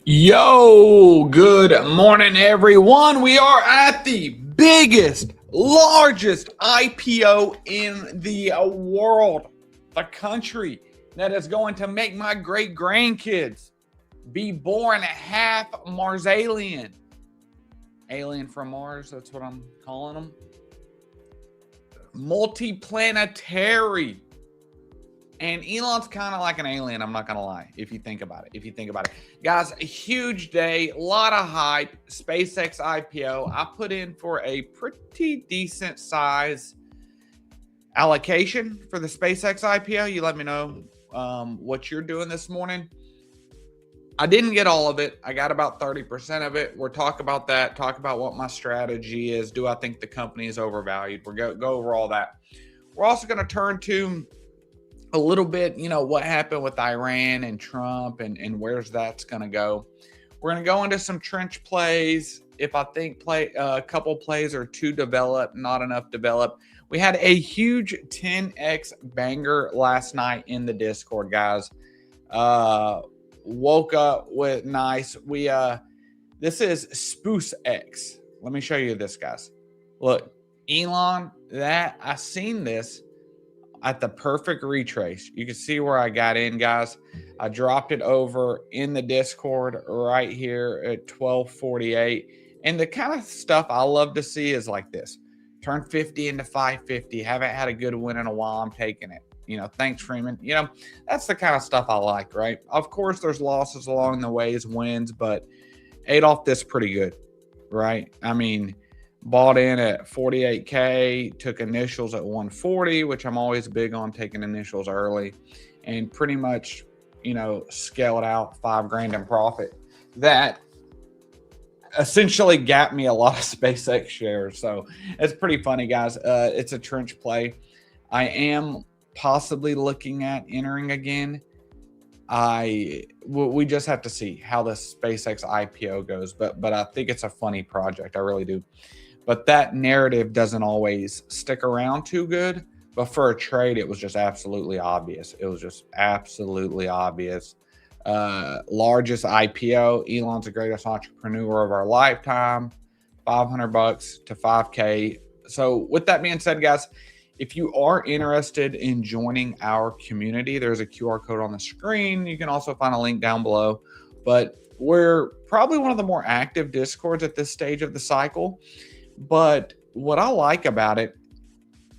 Yo, good morning, everyone. We are at the biggest, largest IPO in the world, the country that is going to make my great grandkids be born half Marsalien. Alien from Mars, that's what I'm calling them. Multiplanetary. And Elon's kind of like an alien, I'm not going to lie, if you think about it. Guys, a huge day, a lot of hype, SpaceX IPO. I put in for a pretty decent size allocation for the SpaceX IPO. You let me know what you're doing this morning. I didn't get all of it. I got about 30% of it. We'll talk about that, talk about what my strategy is. Do I think the company is overvalued? We'll go over all that. We're also going to turn to a little bit, what happened with Iran and Trump and where's that's going to go. We're going to go into some trench plays. If I think a couple plays are too developed, not enough developed. We had a huge 10x banger last night in the Discord, guys. Woke up with nice. This is SPCX. Let me show you this, guys. Look, Elon, I seen this at the perfect retrace. You can see where I got in, guys. I dropped it over in the Discord right here at 1248. And the kind of stuff I love to see is like this. Turn 50 into 550. Haven't had a good win in a while. I'm taking it. Thanks, Freeman. That's the kind of stuff I like, right? Of course, there's losses along the ways, wins, but ate off this pretty good, right? I mean, bought in at 48K, took initials at 140, which I'm always big on taking initials early, and pretty much, scaled out $5,000 in profit. That essentially got me a lot of SpaceX shares. So it's pretty funny, guys. It's a trench play. I am possibly looking at entering again. We just have to see how the SpaceX IPO goes, but I think it's a funny project. I really do. But that narrative doesn't always stick around too good. But for a trade, it was just absolutely obvious. Largest IPO. Elon's the greatest entrepreneur of our lifetime. $500 to 5K. So with that being said, guys, if you are interested in joining our community, there's a QR code on the screen. You can also find a link down below. But we're probably one of the more active Discords at this stage of the cycle. But what I like about it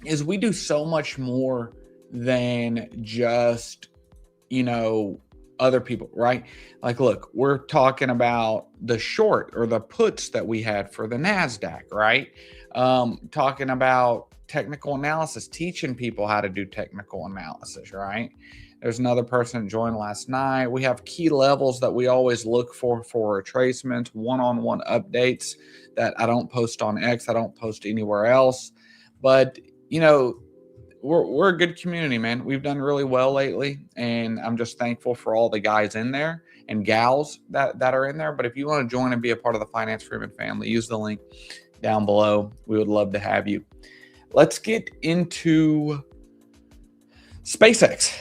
is we do so much more than just, other people, right? Like, look, we're talking about the short or the puts that we had for the Nasdaq, right? Talking about technical analysis, teaching people how to do technical analysis, right? There's another person that joined last night. We have key levels that we always look for retracements, one-on-one updates that I don't post on X. I don't post anywhere else. But, we're a good community, man. We've done really well lately, and I'm just thankful for all the guys in there and gals that are in there. But if you want to join and be a part of the Finance Freeman family, use the link down below. We would love to have you. Let's get into SpaceX.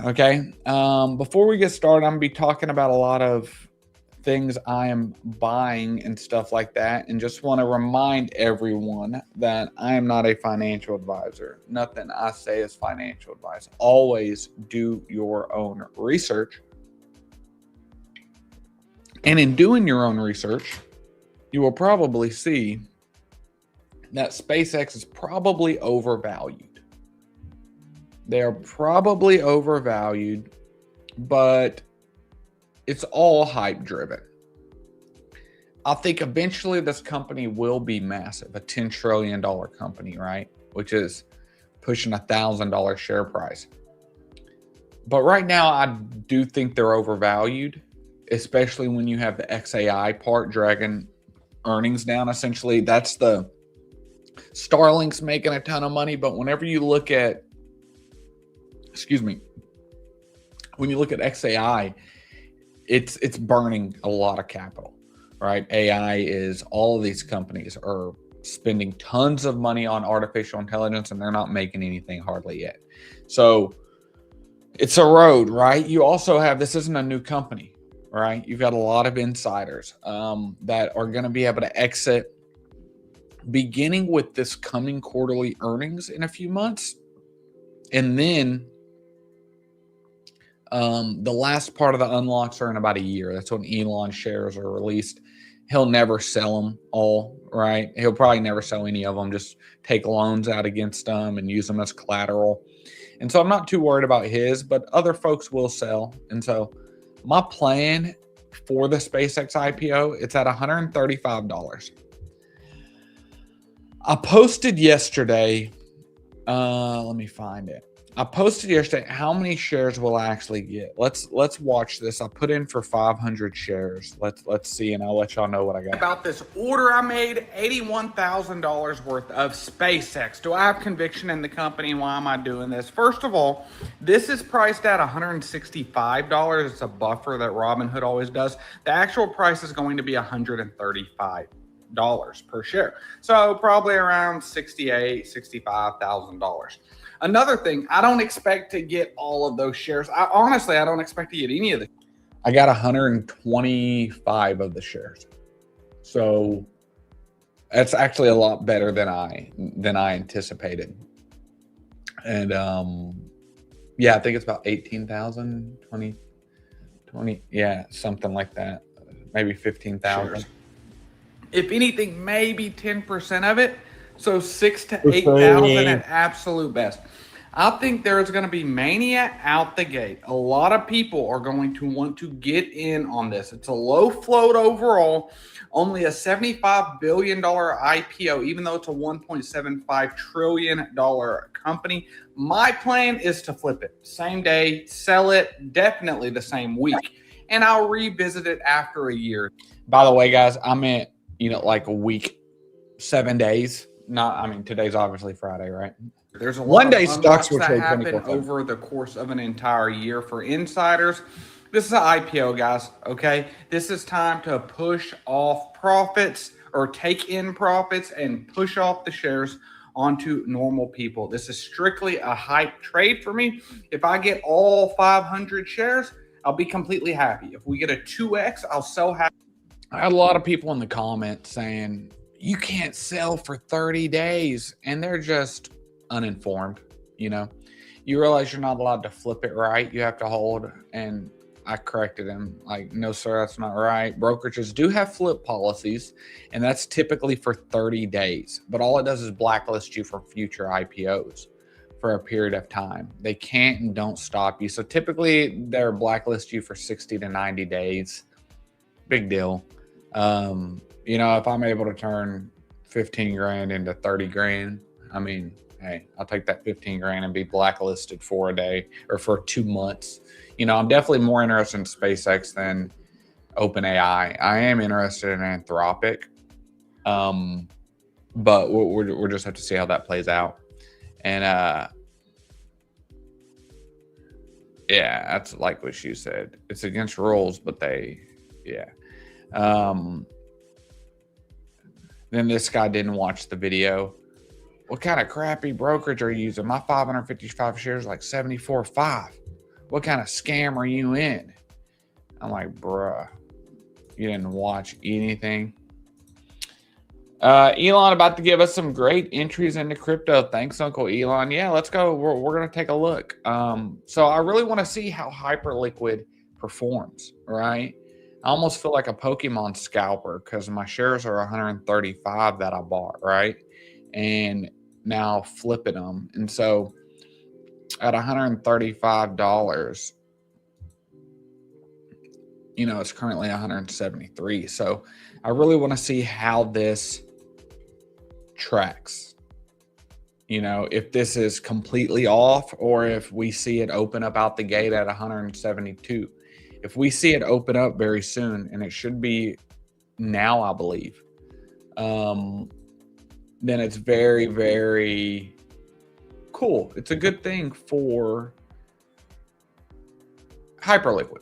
Okay. Before we get started, I'm gonna be talking about a lot of things I am buying and stuff like that. And just want to remind everyone that I am not a financial advisor. Nothing I say is financial advice. Always do your own research. And in doing your own research, you will probably see that SpaceX is probably overvalued. They're probably overvalued, but it's all hype driven. I think eventually this company will be massive, a $10 trillion company, right? Which is pushing $1,000 share price. But right now, I do think they're overvalued, especially when you have the XAI part dragging earnings down. Essentially, that's the Starlink's making a ton of money, but whenever you look at, when you look at XAI, it's burning a lot of capital, right? AI is, all of these companies are spending tons of money on artificial intelligence and they're not making anything hardly yet. So it's a road, right? You also have, this isn't a new company, right? You've got a lot of insiders that are going to be able to exit beginning with this coming quarterly earnings in a few months. And then the last part of the unlocks are in about a year. That's when Elon shares are released. He'll never sell them all, right? He'll probably never sell any of them, just take loans out against them and use them as collateral. And so I'm not too worried about his, but other folks will sell. And so my plan for the SpaceX IPO, it's at $135. I posted yesterday, let me find it. I posted yesterday how many shares will I actually get. Let's watch this. I put in for 500 shares. Let's see, and I'll let y'all know what I got. About this order I made, $81,000 worth of SpaceX. Do I have conviction in the company? Why am I doing this? First of all, this is priced at $165. It's a buffer that Robinhood always does. The actual price is going to be $135 per share. So probably around $65,000. Another thing, I don't expect to get all of those shares. Honestly, I don't expect to get any of them. I got 125 of the shares. So that's actually a lot better than I anticipated. And yeah, I think it's about 18,000, 20, yeah, something like that. Maybe 15,000. If anything, maybe 10% of it. So 6,000 to 8,000 at absolute best. I think there's going to be mania out the gate. A lot of people are going to want to get in on this. It's a low float overall, only a $75 billion IPO, even though it's a $1.75 trillion company. My plan is to flip it same day, sell it definitely the same week, and I'll revisit it after a year. By the way, guys, I meant, like a week, 7 days. Today's obviously Friday, right? There's a lot of unlocks that happen over the course of an entire year for insiders. This is an IPO, guys, okay? This is time to push off profits or take in profits and push off the shares onto normal people. This is strictly a hype trade for me. If I get all 500 shares, I'll be completely happy. If we get a 2X, I'll sell happy. I had a lot of people in the comments saying, you can't sell for 30 days, and they're just uninformed. You realize you're not allowed to flip it, right? You have to hold. And I corrected him, like, no sir, that's not right. Brokerages do have flip policies, and that's typically for 30 days, but all it does is blacklist you from future IPOs for a period of time. They can't and don't stop you. So typically they're blacklist you for 60 to 90 days. Big deal. If I'm able to turn 15 grand into 30 grand, hey, I'll take that 15 grand and be blacklisted for a day or for 2 months. I'm definitely more interested in SpaceX than OpenAI. I am interested in Anthropic. But we'll just have to see how that plays out. And yeah, that's like what you said. It's against rules, but yeah. Then this guy didn't watch the video. What kind of crappy brokerage are you using? My 555 shares like 74.5. What kind of scam are you in? I'm like, bruh, you didn't watch anything. Elon about to give us some great entries into crypto. Thanks, Uncle Elon. Yeah, let's go. We're going to take a look. So I really want to see how Hyperliquid performs, right? I almost feel like a Pokemon scalper because my shares are 135 that I bought, right? And now flipping them. And so at $135, it's currently 173. So I really want to see how this tracks. If this is completely off or if we see it open up out the gate at 172. If we see it open up very soon, and it should be now, I believe, then it's very, very cool. It's a good thing for Hyperliquid,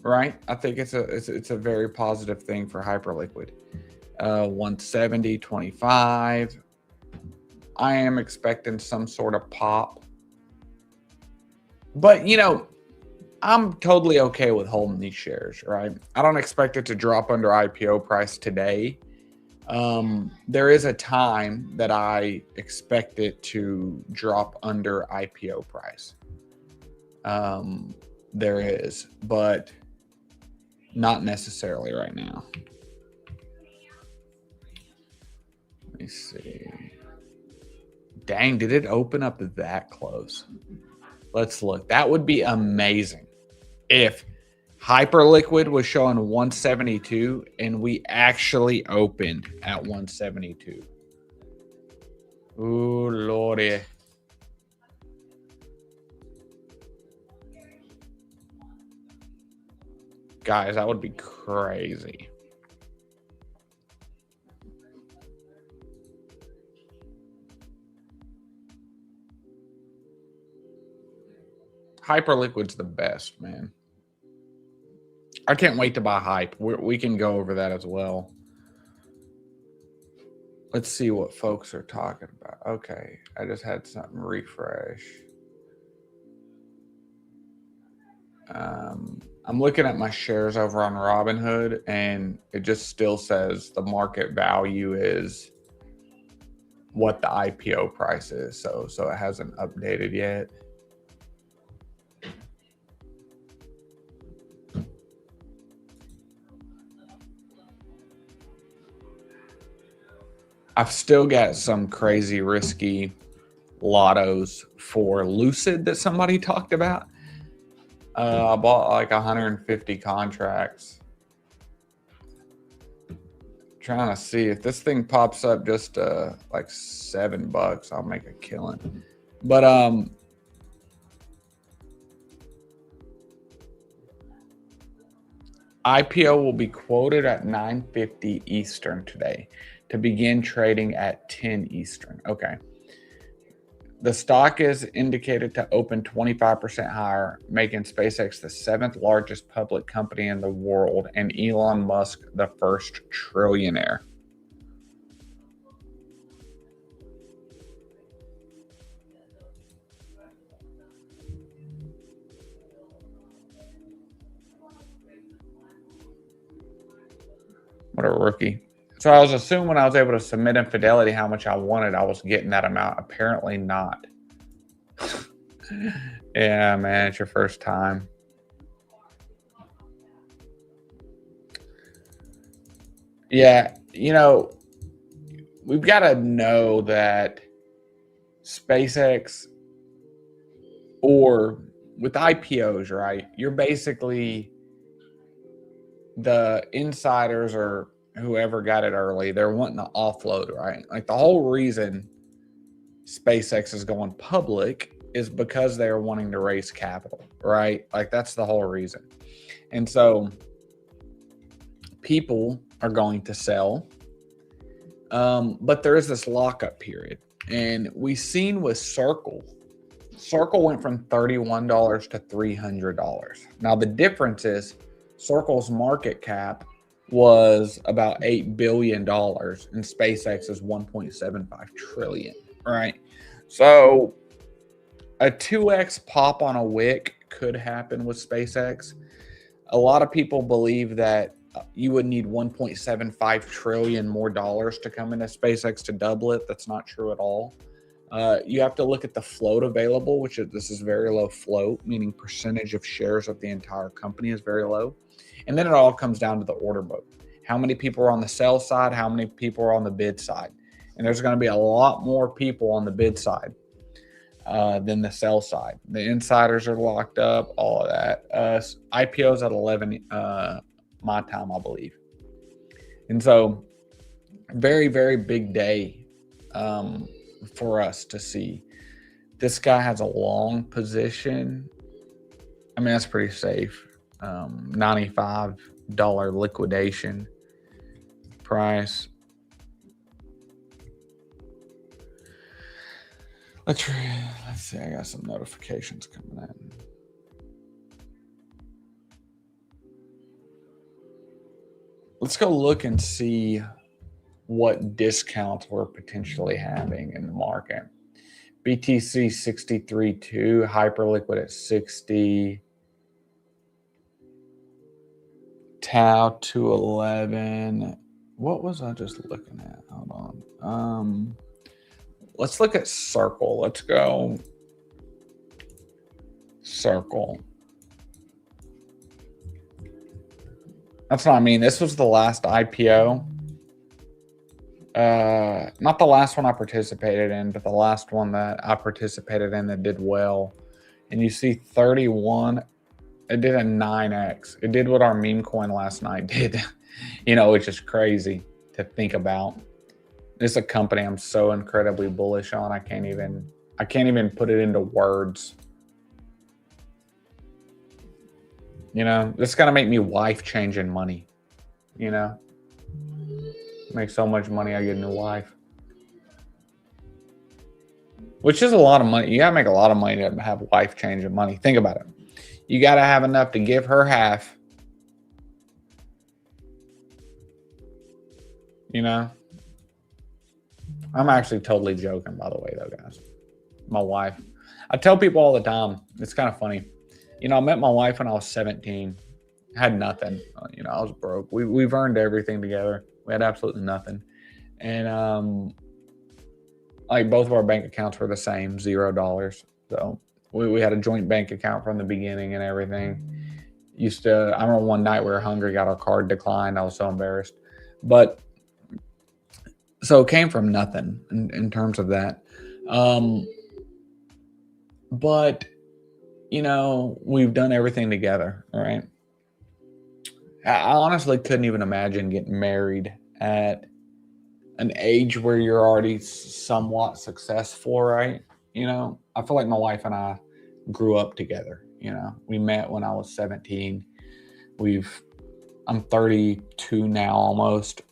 right? I think it's a very positive thing for Hyperliquid. 170.25. I am expecting some sort of pop, but I'm totally okay with holding these shares, right? I don't expect it to drop under IPO price today. There is a time that I expect it to drop under IPO price. There is, but not necessarily right now. Let me see. Dang, did it open up that close? Let's look. That would be amazing if Hyperliquid was showing 172 and we actually opened at 172. Ooh, lordy. Guys, that would be crazy. Hyperliquid's the best, man. I can't wait to buy Hype. We can go over that as well. Let's see what folks are talking about. Okay, I just had something refresh. I'm looking at my shares over on Robinhood, and it just still says the market value is what the IPO price is. So it hasn't updated yet. I've still got some crazy risky lottos for Lucid that somebody talked about. I bought like 150 contracts. Trying to see if this thing pops up just like $7, I'll make a killing. But IPO will be quoted at 9:50 Eastern today to begin trading at 10 Eastern. Okay. The stock is indicated to open 25% higher, making SpaceX the 7th largest public company in the world and Elon Musk the first trillionaire. What a rookie. So I was assuming when I was able to submit in Fidelity how much I wanted, I was getting that amount. Apparently not. Yeah, man, it's your first time. Yeah, you know, we've got to know that SpaceX, or with IPOs, right? You're basically the insiders or whoever got it early, they're wanting to offload, right? Like the whole reason SpaceX is going public is because they're wanting to raise capital, right? Like that's the whole reason. And so people are going to sell, but there is this lockup period. And we've seen with Circle went from $31 to $300. Now the difference is Circle's market cap was about $8 billion and SpaceX is 1.75 trillion, right? So a 2x pop on a wick could happen with SpaceX. A lot of people believe that you would need 1.75 trillion more dollars to come into SpaceX to double it. That's not true at all. You have to look at the float available, which this is very low float, meaning percentage of shares of the entire company is very low. And then it all comes down to the order book. How many people are on the sell side? How many people are on the bid side? And there's going to be a lot more people on the bid side than the sell side. The insiders are locked up, all of that. IPO's at 11 my time, I believe. And so very, very big day for us to see. This guy has a long position. I mean, that's pretty safe. $95 liquidation price. Let's see. I got some notifications coming in. Let's go look and see what discounts we're potentially having in the market. BTC 63.2, Hyperliquid at 60. Tau 211. What was I just looking at? Hold on. Let's look at Circle. Let's go Circle. That's what I mean. This was the last IPO. Not the last one I participated in, but the last one that I participated in that did well. And you see 31, it did a 9x. It did what our meme coin last night did, which is crazy to think about. It's a company I'm so incredibly bullish on. I can't even put it into words. This is gonna make me wife changing money. Make so much money I get a new wife. Which is a lot of money. You gotta make a lot of money to have wife changing money. Think about it. You gotta have enough to give her half. I'm actually totally joking, by the way, though, guys. My wife. I tell people all the time, it's kind of funny. I met my wife when I was 17. Had nothing. I was broke. We've earned everything together. We had absolutely nothing. And both of our bank accounts were the same, $0. So we had a joint bank account from the beginning and everything. I remember one night we were hungry, got our card declined. I was so embarrassed. But so it came from nothing in terms of that. But we've done everything together, right? I honestly couldn't even imagine getting married at an age where you're already somewhat successful, right? I feel like my wife and I grew up together. We met when I was 17. I'm 32 now almost.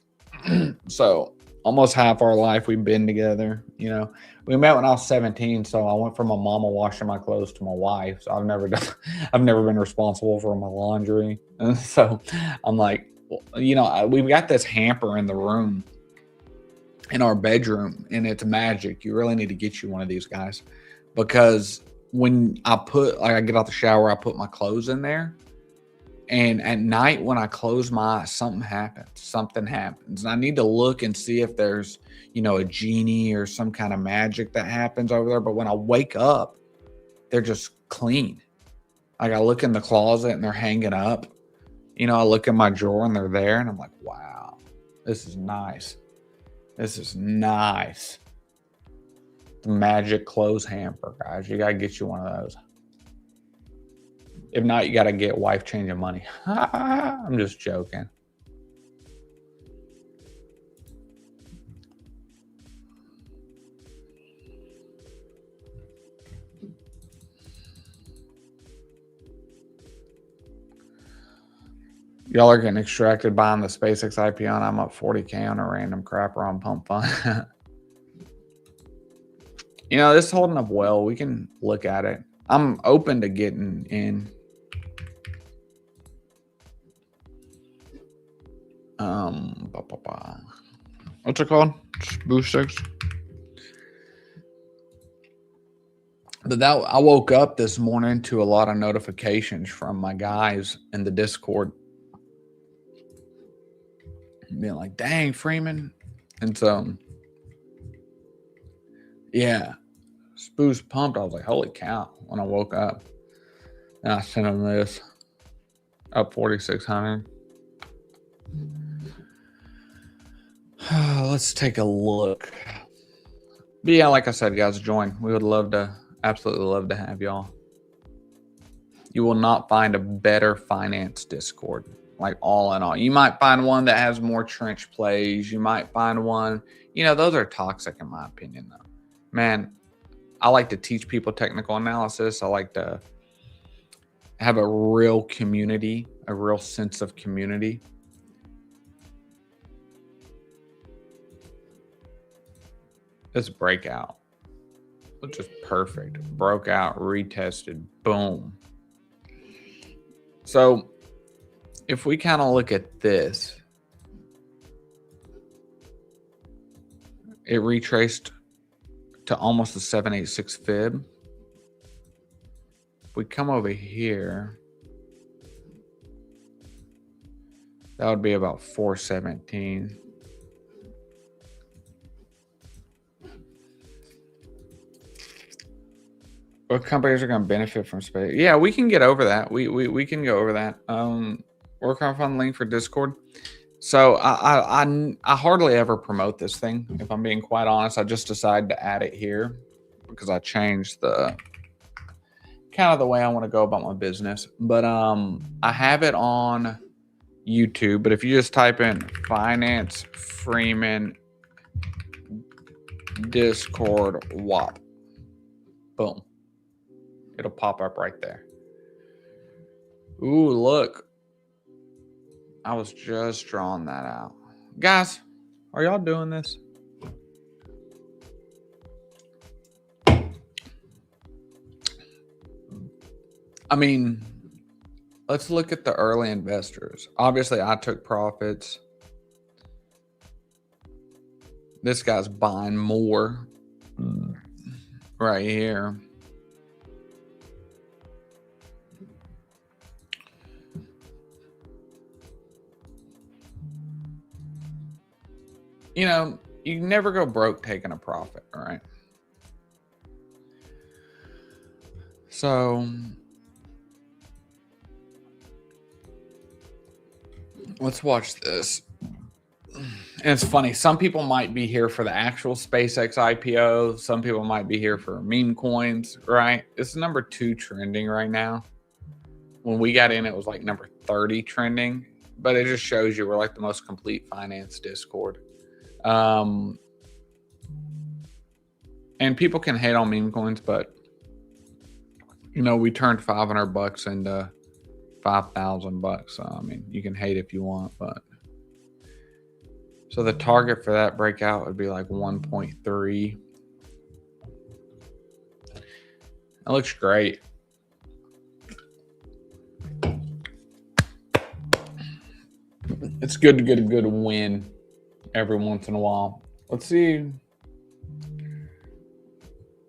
So almost half our life we've been together. We met when I was 17, so I went from my mama washing my clothes to my wife. So I've never been responsible for my laundry. And so I'm like, we've got this hamper in the room, in our bedroom, and it's magic. You really need to get you one of these guys, because when I get out the shower, I put my clothes in there. And at night when I close my eyes, something happens. And I need to look and see if there's, a genie or some kind of magic that happens over there. But when I wake up, they're just clean. I look in the closet and they're hanging up. I look in my drawer and they're there. And I'm like, wow, this is nice. This is nice. The magic clothes hamper, guys. You got to get you one of those. If not, you got to get wife changing money. I'm just joking. Y'all are getting extracted buying the SpaceX IPO, and I'm up 40K on a random crapper on Pump Fund. This is holding up well. We can look at it. I'm open to getting in. What's it called? SPCX. But I woke up this morning to a lot of notifications from my guys in the Discord being like, dang, Freeman. And so, yeah, Spoo's pumped. I was like, holy cow, when I woke up. And I sent him this, up 4,600. Let's take a look. But yeah, like I said, guys, join. We would absolutely love to have y'all. You will not find a better finance Discord, like all in all. You might find one that has more trench plays. You might find one, those are toxic in my opinion, though. Man, I like to teach people technical analysis. I like to have a real community, a real sense of community. This breakout, which is perfect. Broke out, retested, boom. So if we kind of look at this, it retraced to almost a 786 fib. If we come over here, That would be about 417. What companies are going to benefit from space? Yeah, we can get over that. We can go over that. Work off on the link for Discord. So I hardly ever promote this thing. If I'm being quite honest, I just decided to add it here because I changed the kind of the way I want to go about my business. But I have it on YouTube. But if you just type in Finance Freeman Discord WAP, boom, it'll pop up right there. Ooh, look. I was just drawing that out. Guys, are y'all doing this? I mean, let's look at the early investors. Obviously, I took profits. This guy's buying more right here. You know, you can never go broke taking a profit, all right? So let's watch this. And it's funny. Some people might be here for the actual SpaceX IPO. Some people might be here for meme coins, right? It's number 2 trending right now. When we got in, it was like number 30 trending. But it just shows you we're like the most complete finance Discord. And people can hate on meme coins, but you know, we turned $500 into $5,000. So, I mean, you can hate if you want, but so the target for that breakout would be like 1.3. That looks great. It's good to get a good win every once in a while. Let's see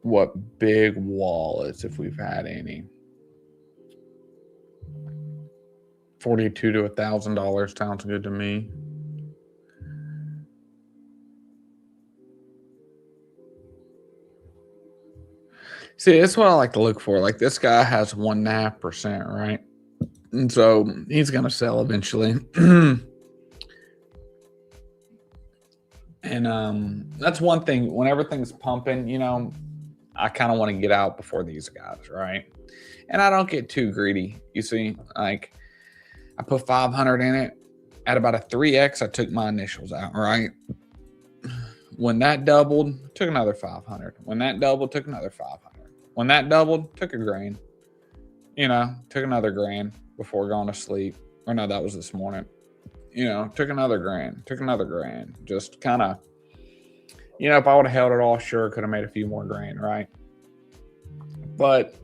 what big wallets, if we've had any. $42 to $1,000 sounds good to me. See, that's what I like to look for. Like this guy has 1.5%, right? And so he's going to sell eventually. And that's one thing. When everything's pumping, you know, I kind of want to get out before these guys, right? And I don't get too greedy. You see, like I put 500 in it. At about a 3x, I took my initials out, right? When that doubled, took another 500. When that doubled, took another 500. When that doubled, took $1,000. You know, took another $1,000 before going to sleep. Or no, that was this morning. You know, took another $1,000, took another $1,000. Just kind of, you know, if I would have held it all, sure, could have made a few more $1,000, right? But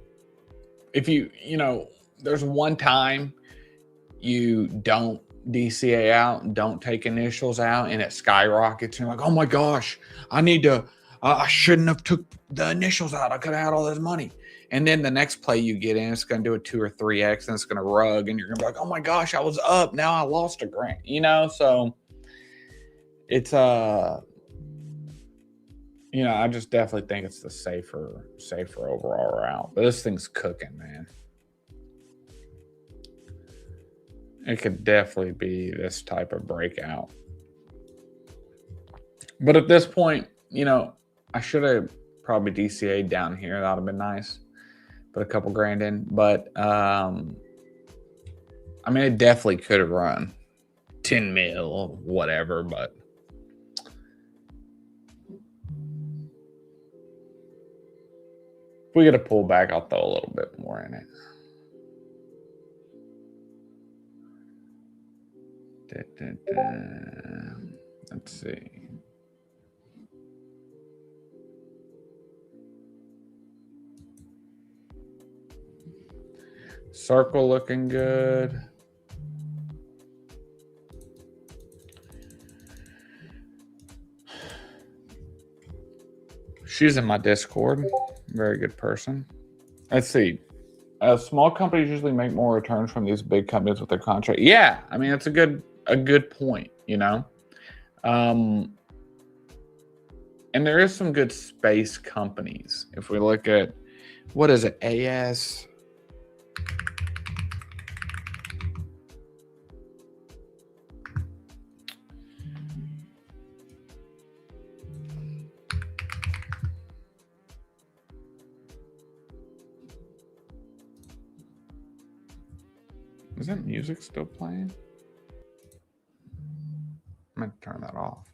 if you know, there's one time you don't DCA out and don't take initials out and it skyrockets. And you're like, oh my gosh, I shouldn't have took the initials out. I could have had all this money. And then the next play you get in, it's going to do a 2 or 3x and it's going to rug and you're going to be like, oh my gosh, I was up. Now I lost $1,000, you know? So it's, you know, I just definitely think it's the safer overall route. But this thing's cooking, man. It could definitely be this type of breakout. But at this point, you know, I should have probably DCA'd down here. That would have been nice. Put a couple $grand in. But, I mean, it definitely could have run 10 mil or whatever. But if we get a pullback, I'll throw a little bit more in it. Let's see. Circle looking good. She's in my Discord. Very good person. Let's see. Small companies usually make more returns from these big companies with their contract. Yeah, I mean, it's a good a good point, and there is some good space companies. If we look at, what is it, AS? Is that music still playing? I'm going to turn that off.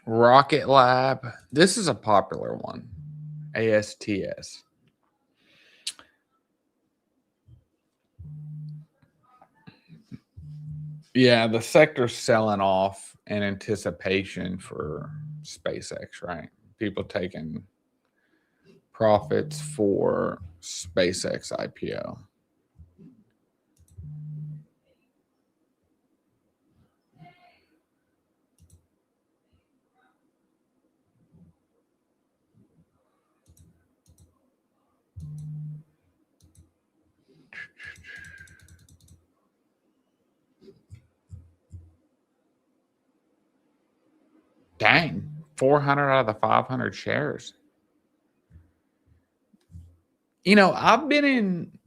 Rocket Lab. This is a popular one. ASTS. Yeah, the sector's selling off in anticipation for SpaceX, right? People taking profits for SpaceX IPO. Dang, 400 out of the 500 shares. I've been in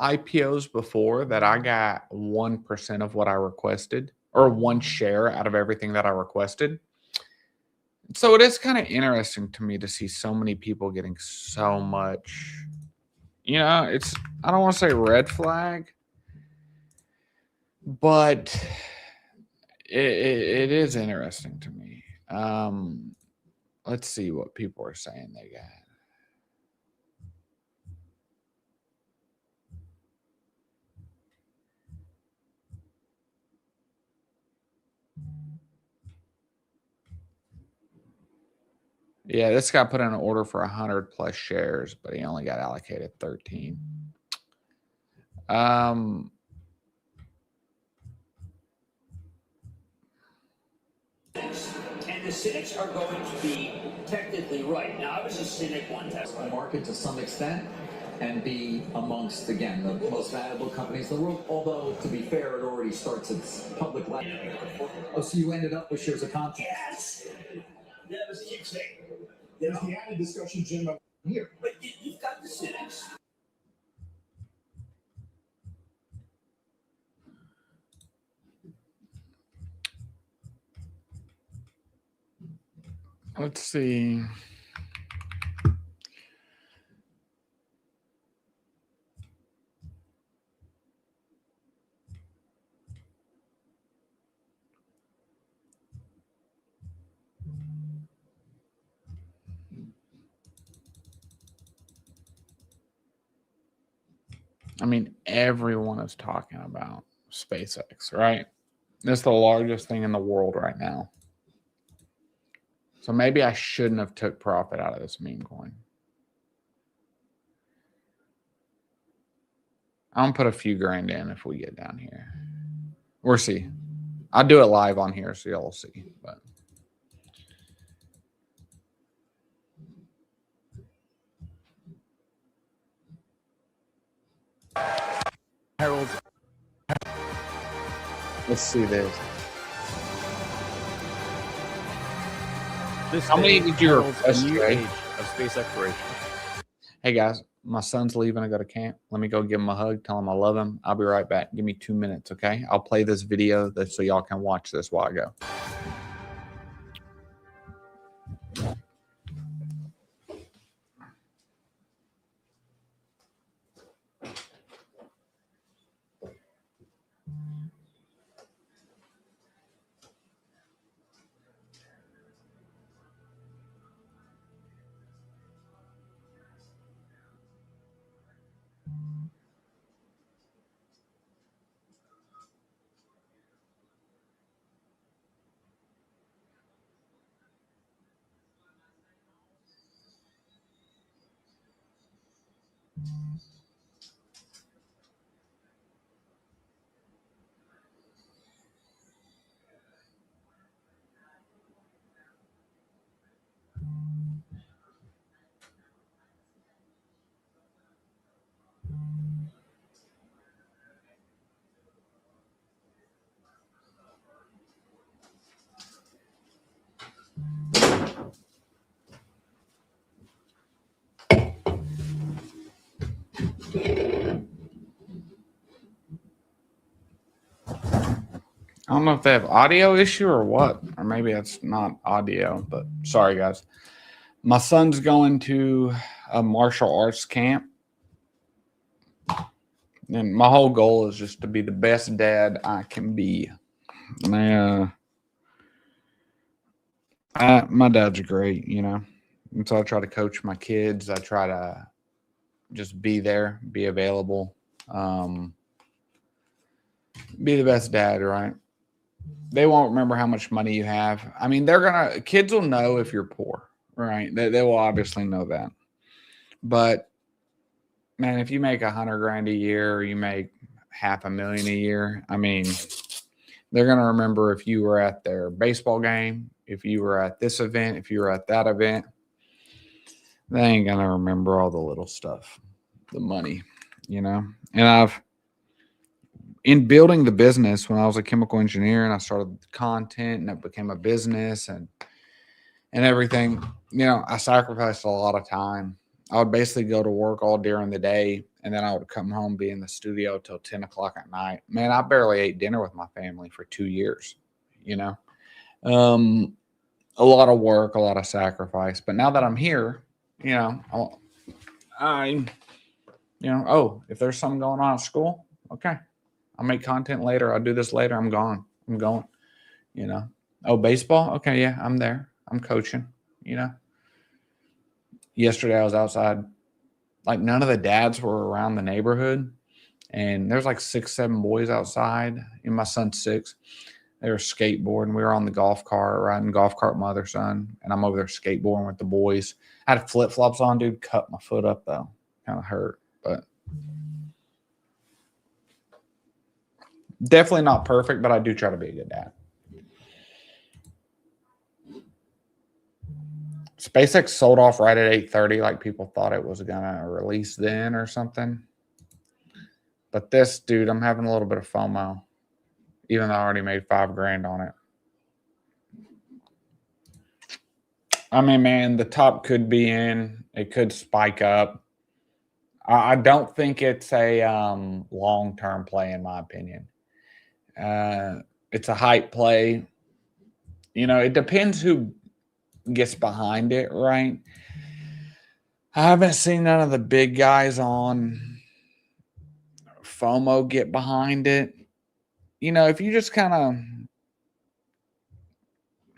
IPOs before that I got 1% of what I requested, or one share out of everything that I requested. So it is kind of interesting to me to see so many people getting so much. I don't want to say red flag, but it is interesting to me. Let's see what people are saying they got. Yeah, this guy put in an order for 100 plus shares, but he only got allocated 13. And the cynics are going to be technically right. Now, I was a cynic one time. The market to some extent and be amongst, again, the most valuable companies in the world. Although, to be fair, it already starts its public life. Oh, so you ended up with shares of content? Yes! That was keep saying. There's the added discussion, Jim, here. But you've got the cynics. let's see. I mean, everyone is talking about SpaceX, right? It's the largest thing in the world right now. So maybe I shouldn't have took profit out of this meme coin. I'm gonna put a few grand in if we get down here. We'll see. I'll do it live on here so y'all will see. But Harold, let's see this. This How many day did you heralds a request, new Trey? age of space exploration. Hey guys, my son's leaving to go to camp. Let me go give him a hug, tell him I love him. I'll be right back. Give me 2 minutes, okay? I'll play this video so y'all can watch this while I go. I don't know if they have audio issue or what, or maybe it's not audio, but sorry guys. My son's going to a martial arts camp, and my whole goal is just to be the best dad I can be. My dad's great, you know, and so I try to coach my kids. I try to just be there, be available, be the best dad, right? They won't remember how much money you have. I mean, kids will know if you're poor, right? They will obviously know that. But man, if you make $100,000 a year, or you make $500,000 a year, I mean, they're going to remember if you were at their baseball game, if you were at this event, if you were at that event. They ain't going to remember all the little stuff, the money, you know? And in building the business, when I was a chemical engineer and I started content and it became a business and everything, you know, I sacrificed a lot of time. I would basically go to work all during the day, and then I would come home, be in the studio till 10 o'clock at night. Man, I barely ate dinner with my family for 2 years, you know? A lot of work, a lot of sacrifice. But now that I'm here, you know, if there's something going on at school, okay, I'll make content later. I'll do this later. I'm going, you know. Oh, baseball? Okay, yeah, I'm there. I'm coaching, you know. Yesterday I was outside. Like, none of the dads were around the neighborhood. And there's like 6, 7 boys outside. And my son's 6. They were skateboarding. We were on the golf cart, riding golf cart with my other son. And I'm over there skateboarding with the boys. I had flip-flops on, dude. Cut my foot up, though. Kind of hurt, but definitely not perfect, but I do try to be a good dad. SpaceX sold off right at 8:30, like people thought it was gonna release then or something. But this, dude, I'm having a little bit of FOMO, even though I already made $5,000 on it. I mean, man, the top could be in. It could spike up. I don't think it's a long-term play, in my opinion. It's a hype play. You know, it depends who gets behind it, right? I haven't seen none of the big guys on FOMO get behind it. You know, if you just kind of,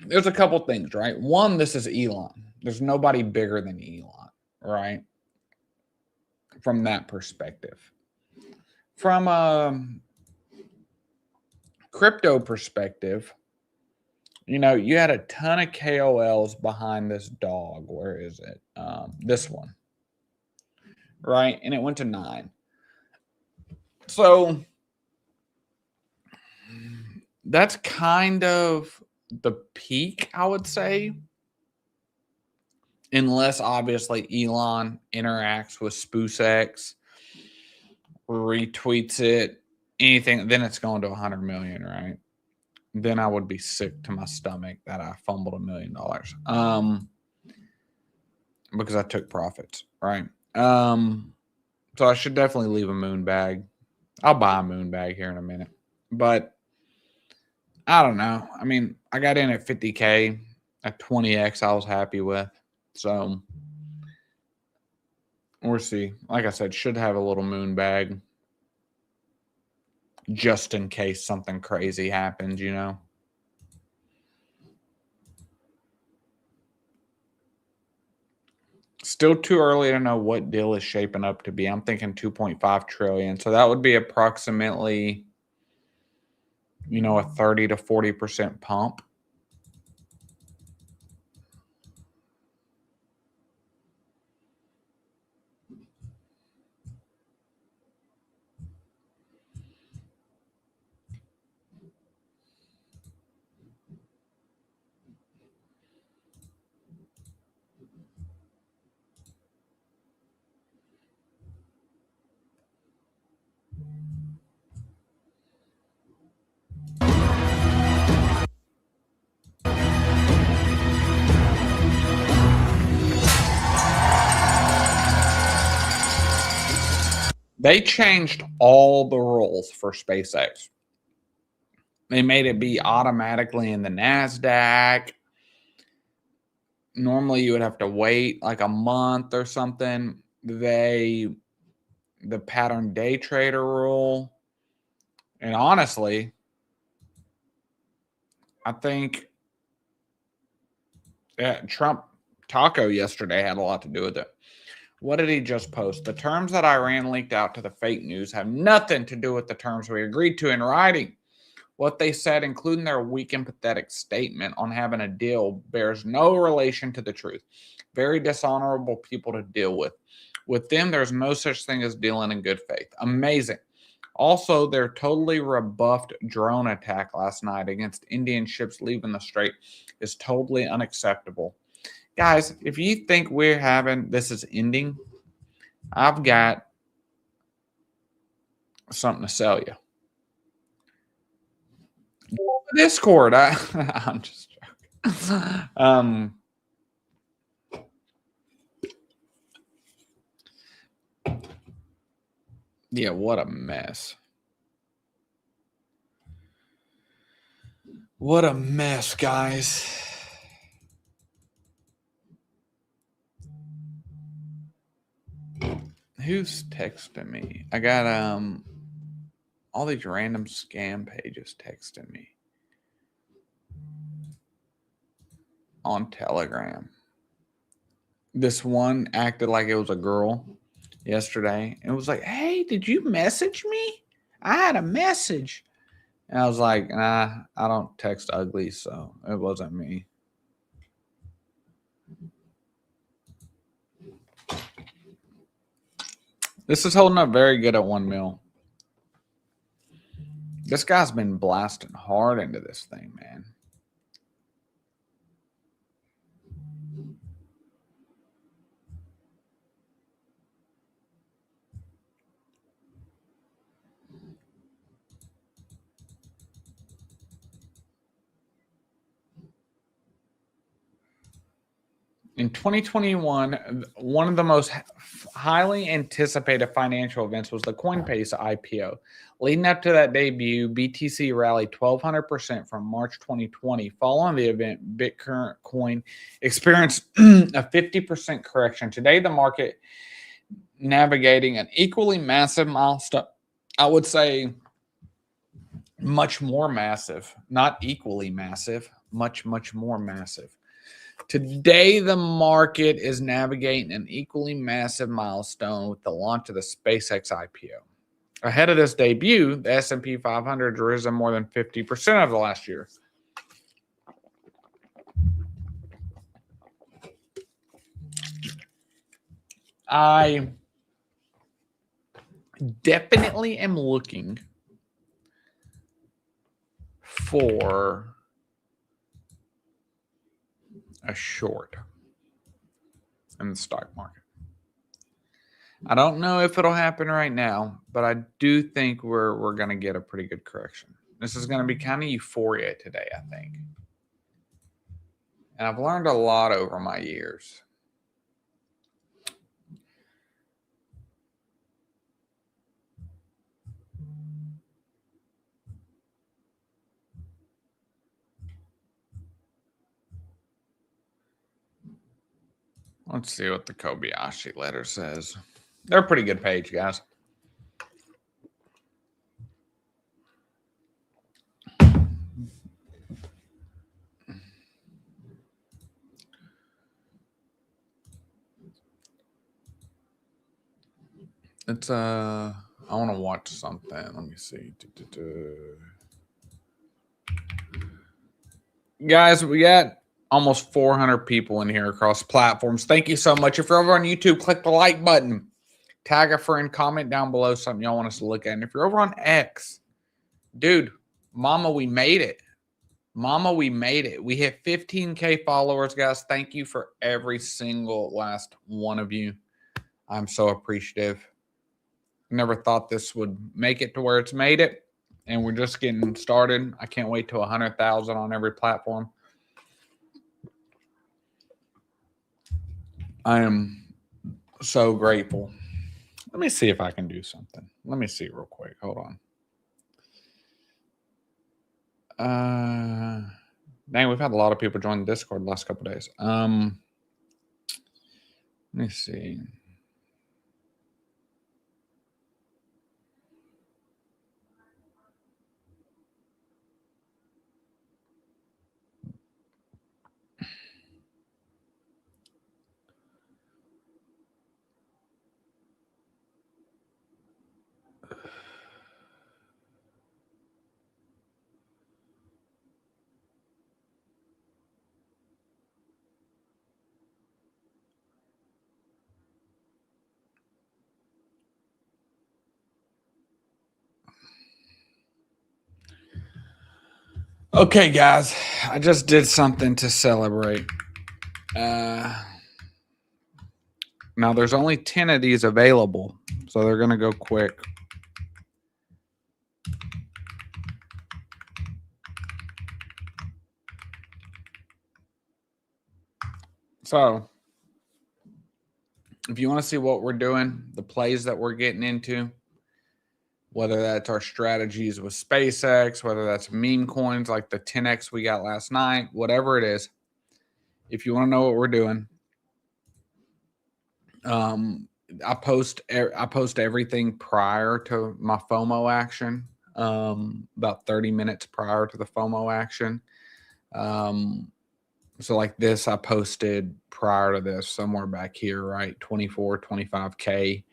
there's a couple things, right? One, this is Elon. There's nobody bigger than Elon, right? From that perspective. From a crypto perspective, you know, you had a ton of KOLs behind this dog. Where is it? This one. Right? And it went to 9. So that's kind of the peak, I would say. Unless, obviously, Elon interacts with SPCX, retweets it, anything, then it's going to 100 million, right? Then I would be sick to my stomach that I fumbled $1 million. Because I took profits, right? So I should definitely leave a moon bag. I'll buy a moon bag here in a minute. But I don't know. I mean, I got in at 50K. At 20X, I was happy with. So we'll see. Like I said, should have a little moon bag just in case something crazy happens, you know. Still too early to know what deal is shaping up to be. I'm thinking 2.5 trillion. So that would be approximately, you know, a 30 to 40% pump. They changed all the rules for SpaceX. They made it be automatically in the Nasdaq. Normally you would have to wait like a month or something. The pattern day trader rule. And honestly, I think Trump taco yesterday had a lot to do with it. What did he just post? The terms that Iran leaked out to the fake news have nothing to do with the terms we agreed to in writing. What they said, including their weak and pathetic statement on having a deal, bears no relation to the truth. Very dishonorable people to deal with. With them, there's no such thing as dealing in good faith. Amazing. Also, their totally rebuffed drone attack last night against Indian ships leaving the strait is totally unacceptable. Guys, if you think we're having this is ending, I've got something to sell you. Discord. I'm just joking. Yeah, what a mess. What a mess, guys. Who's texting me? I got all these random scam pages texting me on Telegram. This one acted like it was a girl yesterday. It was like, hey, did you message me? I had a message. And I was like, nah, I don't text ugly, so it wasn't me. This is holding up very good at 1 mil. This guy's been blasting hard into this thing, man. In 2021, one of the most highly anticipated financial events was the Coinbase IPO. Leading up to that debut, BTC rallied 1,200% from March 2020. Following the event, Bitcoin experienced a 50% correction. Today, the market navigating an equally massive milestone. I would say much more massive, not equally massive, much more massive. Today, the market is navigating an equally massive milestone with the launch of the SpaceX IPO. Ahead of this debut, the S&P 500 has risen more than 50% over the last year. I definitely am looking for a short in the stock market. I don't know if it'll happen right now, but I do think we're going to get a pretty good correction. This is going to be kind of euphoria today, I think. And I've learned a lot over my years. Let's see what the Kobayashi letter says. They're a pretty good page, guys. It's I want to watch something. Let me see. Guys, we got almost 400 people in here across platforms. Thank you so much. If you're over on YouTube, click the like button. Tag a friend, comment down below something y'all want us to look at. And if you're over on X, dude, mama, we made it. Mama, we made it. We hit 15K followers, guys. Thank you for every single last one of you. I'm so appreciative. Never thought this would make it to where it's made it. And we're just getting started. I can't wait till 100,000 on every platform. I am so grateful. Let me see if I can do something. Let me see real quick. Hold on. Dang, we've had a lot of people join the Discord the last couple of days. Let me see. Okay, guys, I just did something to celebrate. Now, there's only 10 of these available, so they're going to go quick. So, if you want to see what we're doing, the plays that we're getting into, whether that's our strategies with SpaceX, whether that's meme coins like the 10X we got last night, whatever it is, if you want to know what we're doing, I post everything prior to my FOMO action, about 30 minutes prior to the FOMO action. So like this, I posted prior to this somewhere back here, right? 24, 25K,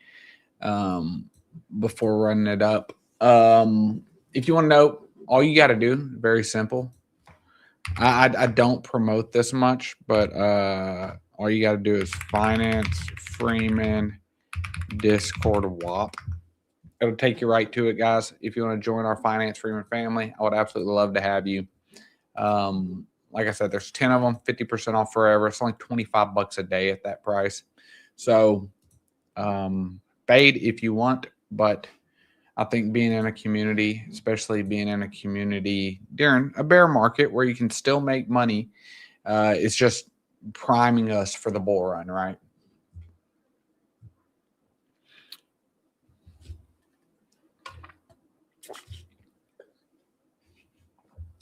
before running it up. If you want to know, all you got to do, very simple. I don't promote this much, but, all you got to do is Finance Freeman Discord WAP. It'll take you right to it, guys. If you want to join our Finance Freeman family, I would absolutely love to have you. Like I said, there's 10 of them, 50% off forever. It's only $25 a day at that price. So, paid if you want, but I think being in a community, especially being in a community during a bear market where you can still make money, is just priming us for the bull run, right?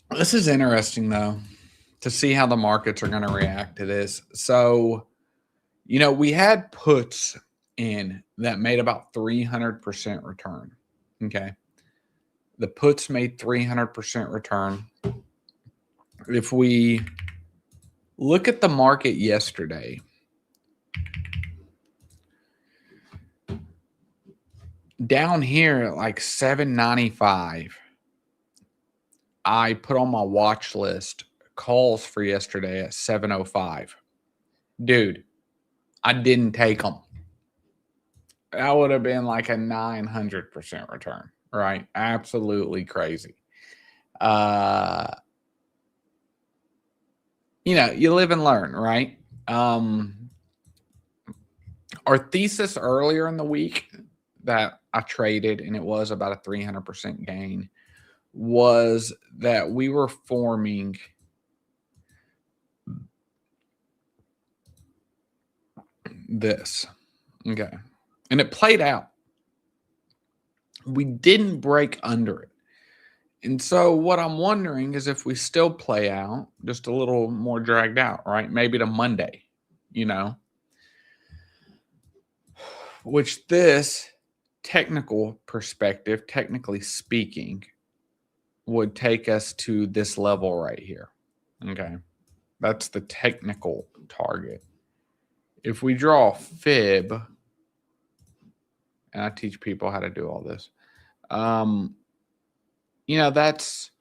This is interesting, though, to see how the markets are going to react to this. So, we had puts in that made about 300% return. Okay. The puts made 300% return. If we look at the market yesterday, down here at like 795, I put on my watch list calls for yesterday at 705. Dude, I didn't take them. That would have been like a 900% return, right? Absolutely crazy. You live and learn, right? Our thesis earlier in the week that I traded, and it was about a 300% gain, was that we were forming this. Okay. And it played out. We didn't break under it. And so what I'm wondering is if we still play out just a little more dragged out, right? Maybe to Monday, which this technical perspective, technically speaking, would take us to this level right here. Okay. That's the technical target. If we draw a fib, and I teach people how to do all this, that's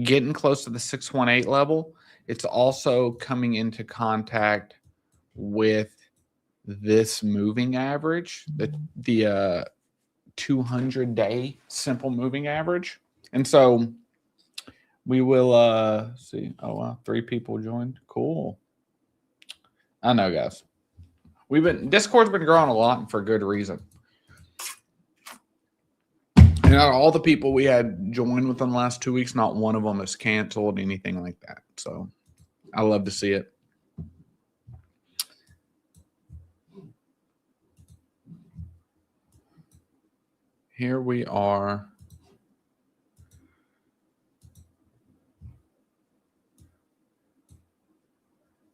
getting close to the 618 level. It's also coming into contact with this moving average, the 200-day simple moving average. And so we will see. Oh, wow. 3 people joined. Cool. I know, guys. Discord's been growing a lot and for good reason. And out of all the people we had join within the last 2 weeks, not one of them has canceled anything like that. So I love to see it. Here we are.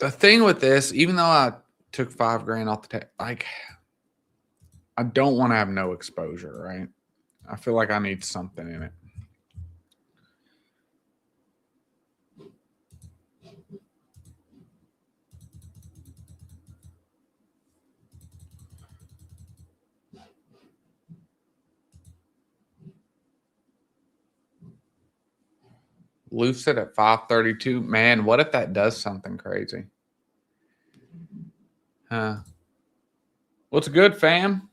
The thing with this, even though I took $5,000 off the like, I don't want to have no exposure, right? I feel like I need something in it. Lucid at 532. Man, what if that does something crazy? What's good, fam?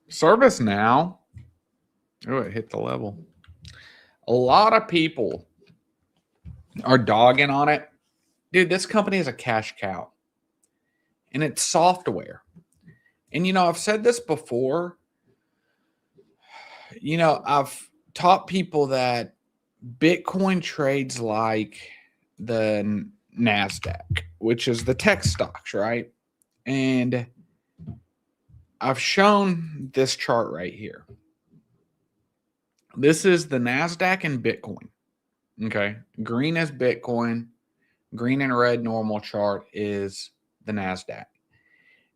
Service now. Oh, it hit the level. A lot of people are dogging on it. Dude, this company is a cash cow. And it's software. And, I've said this before. I've taught people that Bitcoin trades like the Nasdaq, which is the tech stocks, right? And I've shown this chart right here. This is the Nasdaq and Bitcoin. Okay. Green is Bitcoin. Green and red normal chart is the Nasdaq.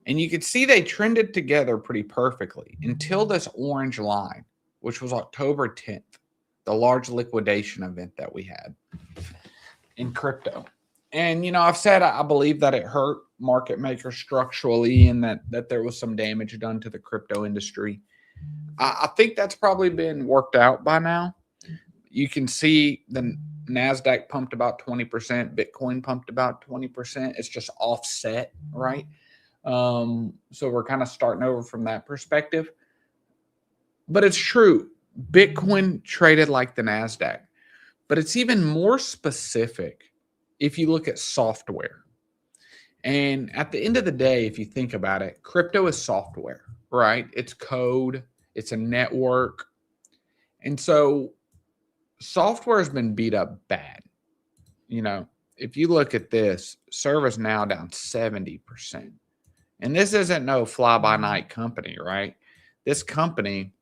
And you can see they trended together pretty perfectly until this orange line, which was October 10th, the large liquidation event that we had in crypto. And, I've said I believe that it hurt market makers structurally and that there was some damage done to the crypto industry. I think that's probably been worked out by now. You can see the Nasdaq pumped about 20%, Bitcoin pumped about 20%. It's just offset, right? So we're kind of starting over from that perspective. But it's true. Bitcoin traded like the Nasdaq. But it's even more specific if you look at software. And at the end of the day, if you think about it, crypto is software, right? It's code. It's a network. And so software has been beat up bad. If you look at this, service now down 70%. And this isn't no fly-by-night company, right? This company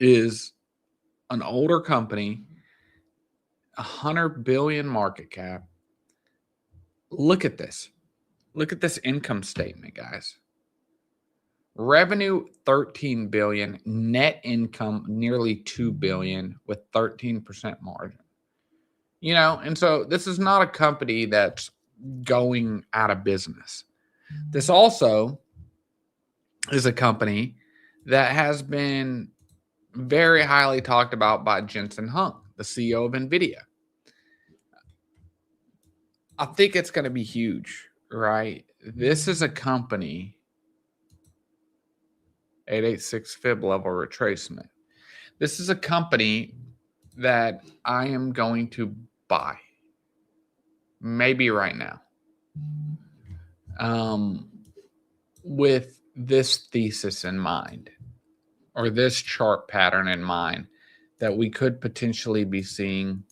is an older company, 100 billion market cap. Look at this. Look at this income statement, guys. Revenue 13 billion, net income nearly 2 billion with 13% margin. And so this is not a company that's going out of business. This also is a company that has been very highly talked about by Jensen Huang, the CEO of NVIDIA. I think it's going to be huge, right? This is a company, 886 fib level retracement. This is a company that I am going to buy, maybe right now, with this thesis in mind, or this chart pattern in mind, that we could potentially be seeing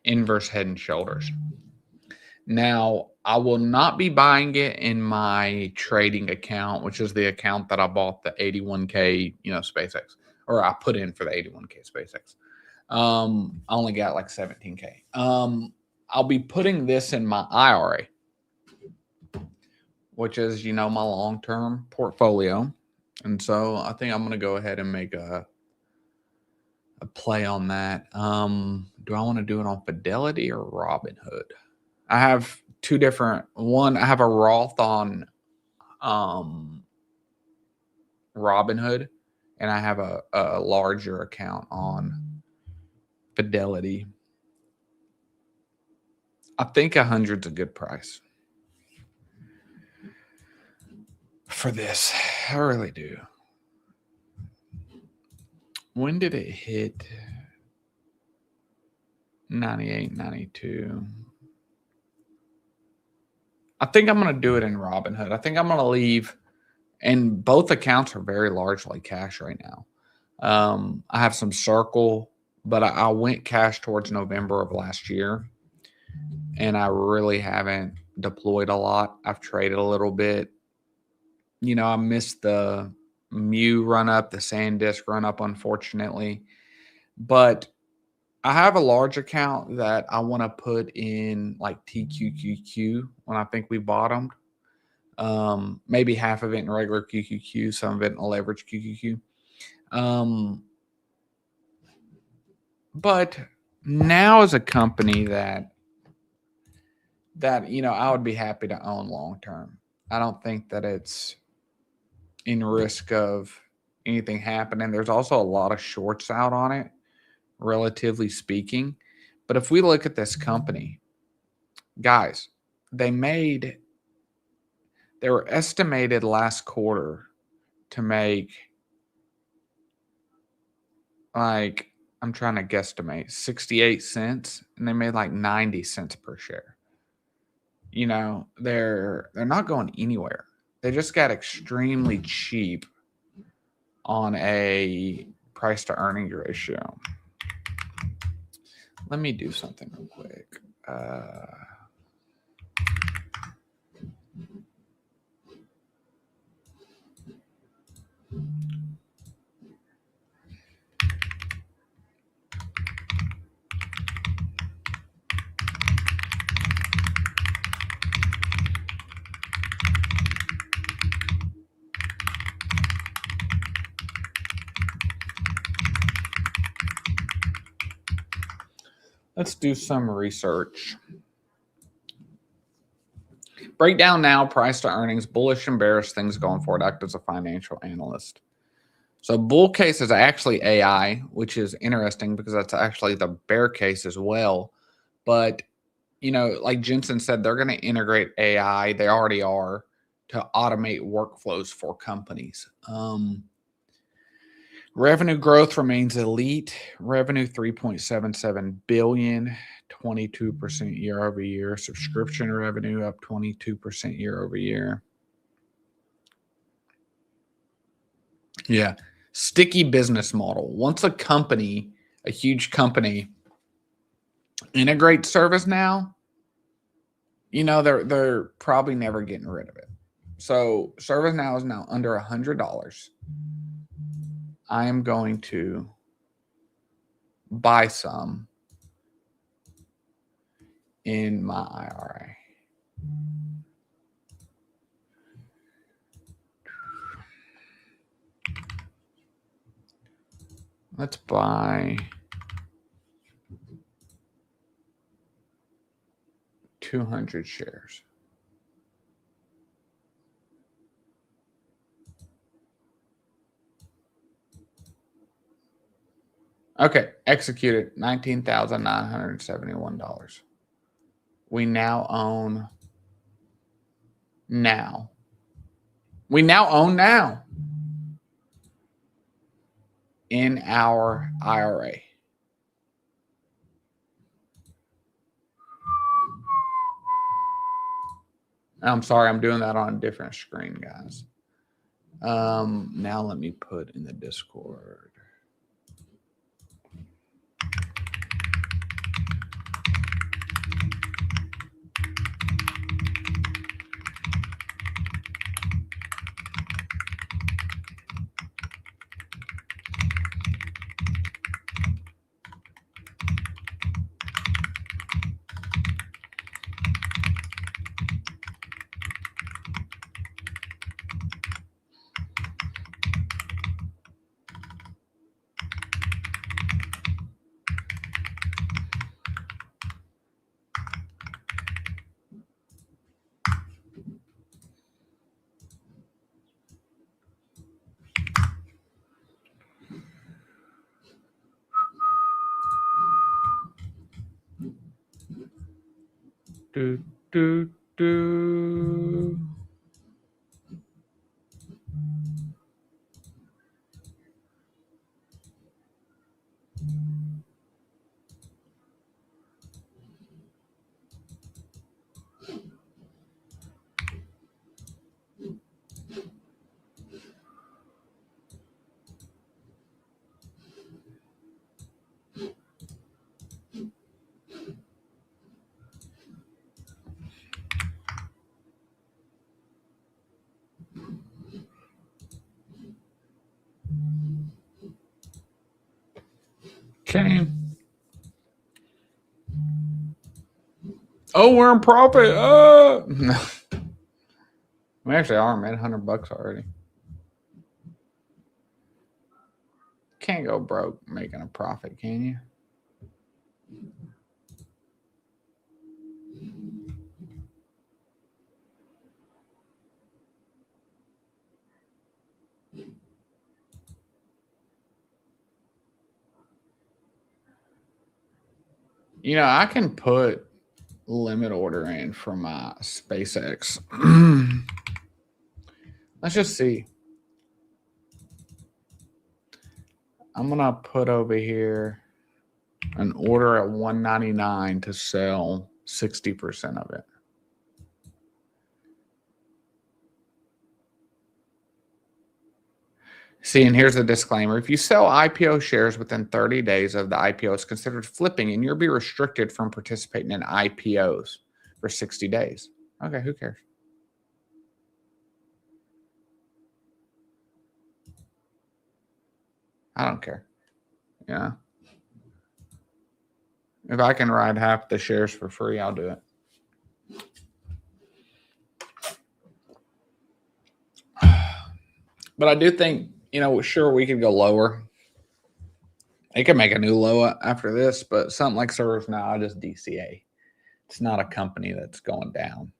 inverse head and shoulders. Now, I will not be buying it in my trading account, which is the account that I bought the 81K, SpaceX, or I put in for the 81K SpaceX. I only got like 17K. I'll be putting this in my IRA, which is, my long-term portfolio. And so I think I'm going to go ahead and make a play on that. Do I want to do it on Fidelity or Robinhood? I have two different. One, I have a Roth on Robinhood, and I have a larger account on Fidelity. I think 100's a good price for this. I really do. When did it hit 98, 92? I think I'm going to do it in Robinhood. I think I'm going to leave, and both accounts are very largely cash right now. I have some Circle, but I went cash towards November of last year, and I really haven't deployed a lot. I've traded a little bit. I missed the Mu run up, the SanDisk run up, unfortunately. But I have a large account that I want to put in like TQQQ when I think we bottomed. Maybe half of it in regular QQQ, some of it in a leverage QQQ. But now is a company that I would be happy to own long term. I don't think that it's in risk of anything happening. There's also a lot of shorts out on it, relatively speaking. But if we look at this company, guys, they were estimated last quarter to make, like, I'm trying to guesstimate, 68 cents, and they made like 90 cents per share. They're not going anywhere. They just got extremely cheap on a price to earnings ratio. Let me do something real quick. Let's do some research. Breakdown now, price to earnings, bullish and bearish things going forward. Act as a financial analyst. So bull case is actually AI, which is interesting because that's actually the bear case as well. But, like Jensen said, they're going to integrate AI. They already are, to automate workflows for companies. Revenue growth remains elite. Revenue $3.77 billion, 22% year over year. Subscription revenue up 22% year over year. Yeah. Sticky business model. Once a huge company, integrates ServiceNow, they're probably never getting rid of it. So ServiceNow is now under $100. I am going to buy some in my IRA. Let's buy 200 shares. Okay, executed $19,971. We now own now. In our IRA. I'm sorry, I'm doing that on a different screen, guys. Now let me put in the Discord. Do, do, do. Okay. Oh, we're in profit. No. We actually are, man. $100 already. Can't go broke making a profit, can you? You know, I can put limit order in for my SpaceX. Let's just see. I'm going to put over here an order at $199 to sell 60% of it. See, and here's the disclaimer. If you sell IPO shares within 30 days of the IPO, it's considered flipping, and you'll be restricted from participating in IPOs for 60 days. Okay, who cares? I don't care. Yeah. If I can ride half the shares for free, I'll do it. But I do think, you know, sure, we could go lower. They could make a new low after this, but something like ServiceNow, I just DCA. It's not a company that's going down.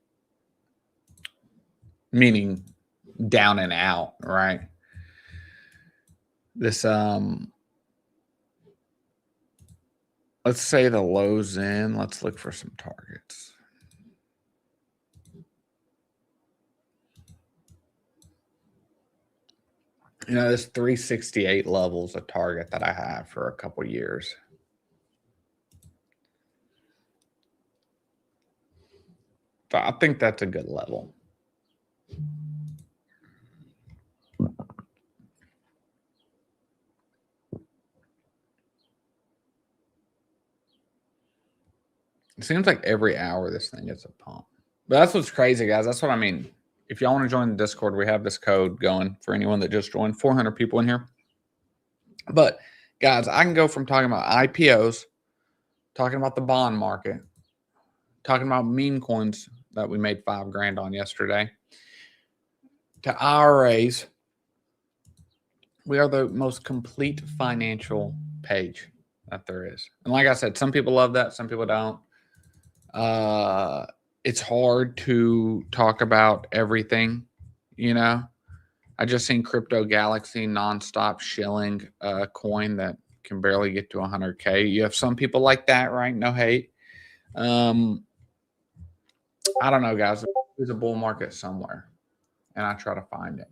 Meaning down and out, right? This, let's say the low's in. Let's look for some targets. You know, this 368 level's a target that I have for a couple years. So I think that's a good level. It seems like every hour this thing gets a pump. But that's what's crazy, guys. That's what I mean. If y'all want to join the Discord, we have this code going for anyone that just joined. 400 people in here. But, guys, I can go from talking about IPOs, talking about the bond market, talking about meme coins that we made $5,000 on yesterday, to IRAs. We are the most complete financial page that there is. And like I said, some people love that, some people don't. It's hard to talk about everything, you know. I just seen Crypto Galaxy nonstop shilling a coin that can barely get to 100K. You have some people like that, right? No hate. I don't know, guys. There's a bull market somewhere, and I try to find it.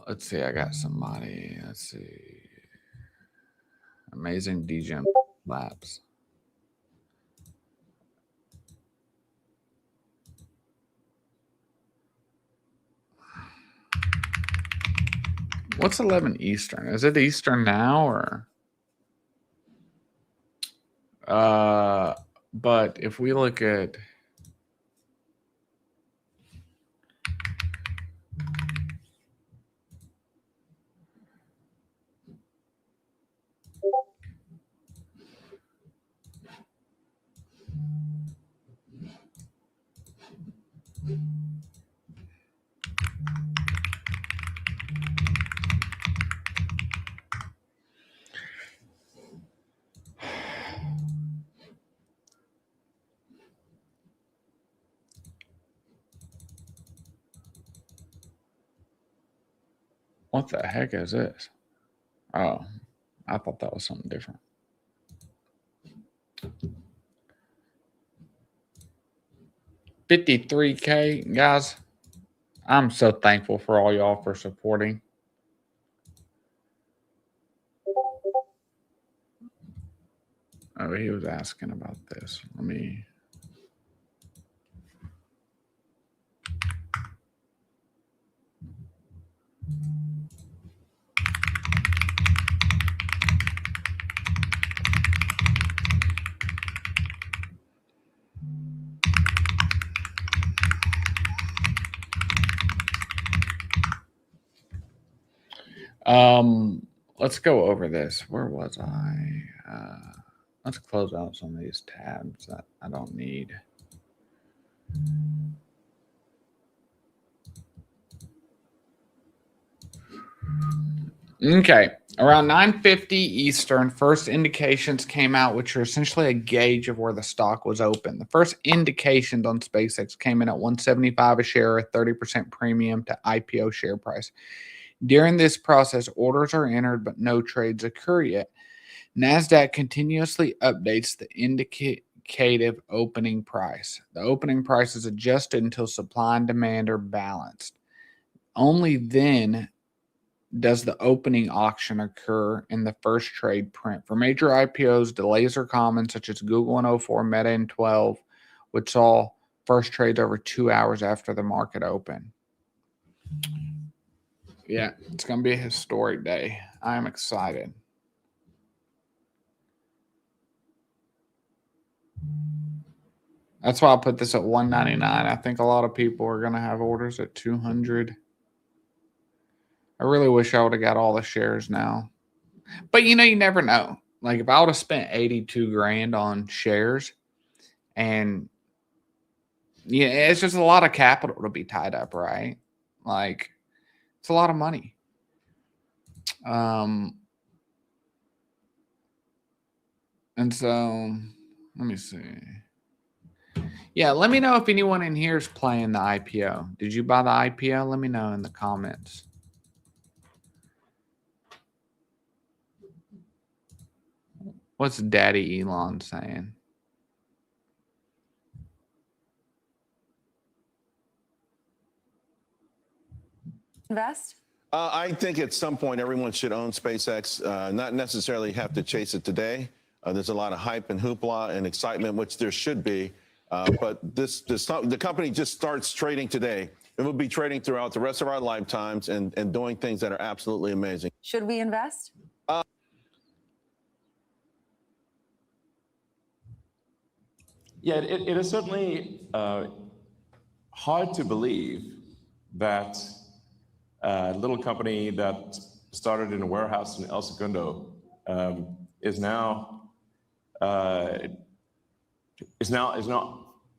Let's see. I got somebody. Let's see. Amazing DGM Labs. What's 11 Eastern? Is it Eastern now or? But if we look at what the heck is this? Oh, I thought that was something different. $53K, guys. I'm so thankful for all y'all for supporting. Oh, he was asking about this. Let me. Let's go over this. Where was I? Let's close out some of these tabs that I don't need. Okay, around 9:50 Eastern, first indications came out, which are essentially a gauge of where the stock was open. The first indications on SpaceX came in at $175 a share, a 30% premium to IPO share price. During this process, orders are entered, but no trades occur yet. Nasdaq continuously updates the indicative opening price. The opening price is adjusted until supply and demand are balanced. Only then does the opening auction occur in the first trade print. For major IPOs, delays are common, such as Google in 04, Meta in 12, which saw first trades over 2 hours after the market opened. Yeah, it's going to be a historic day. I am excited. That's why I put this at $199. I think a lot of people are going to have orders at $200. I really wish I would have got all the shares now. But you never know. Like if I would have spent 82 grand on shares, and yeah, it's just a lot of capital to be tied up, right? Like it's a lot of money. And so let me see. Yeah, let me know if anyone in here is playing the IPO. Did you buy the IPO? Let me know in the comments. What's Daddy Elon saying? Invest? I think at some point everyone should own SpaceX, not necessarily have to chase it today. There's a lot of hype and hoopla and excitement, which there should be. But the company just starts trading today. It will be trading throughout the rest of our lifetimes and doing things that are absolutely amazing. Should we invest? Yeah, it is certainly hard to believe that a little company that started in a warehouse in El Segundo is now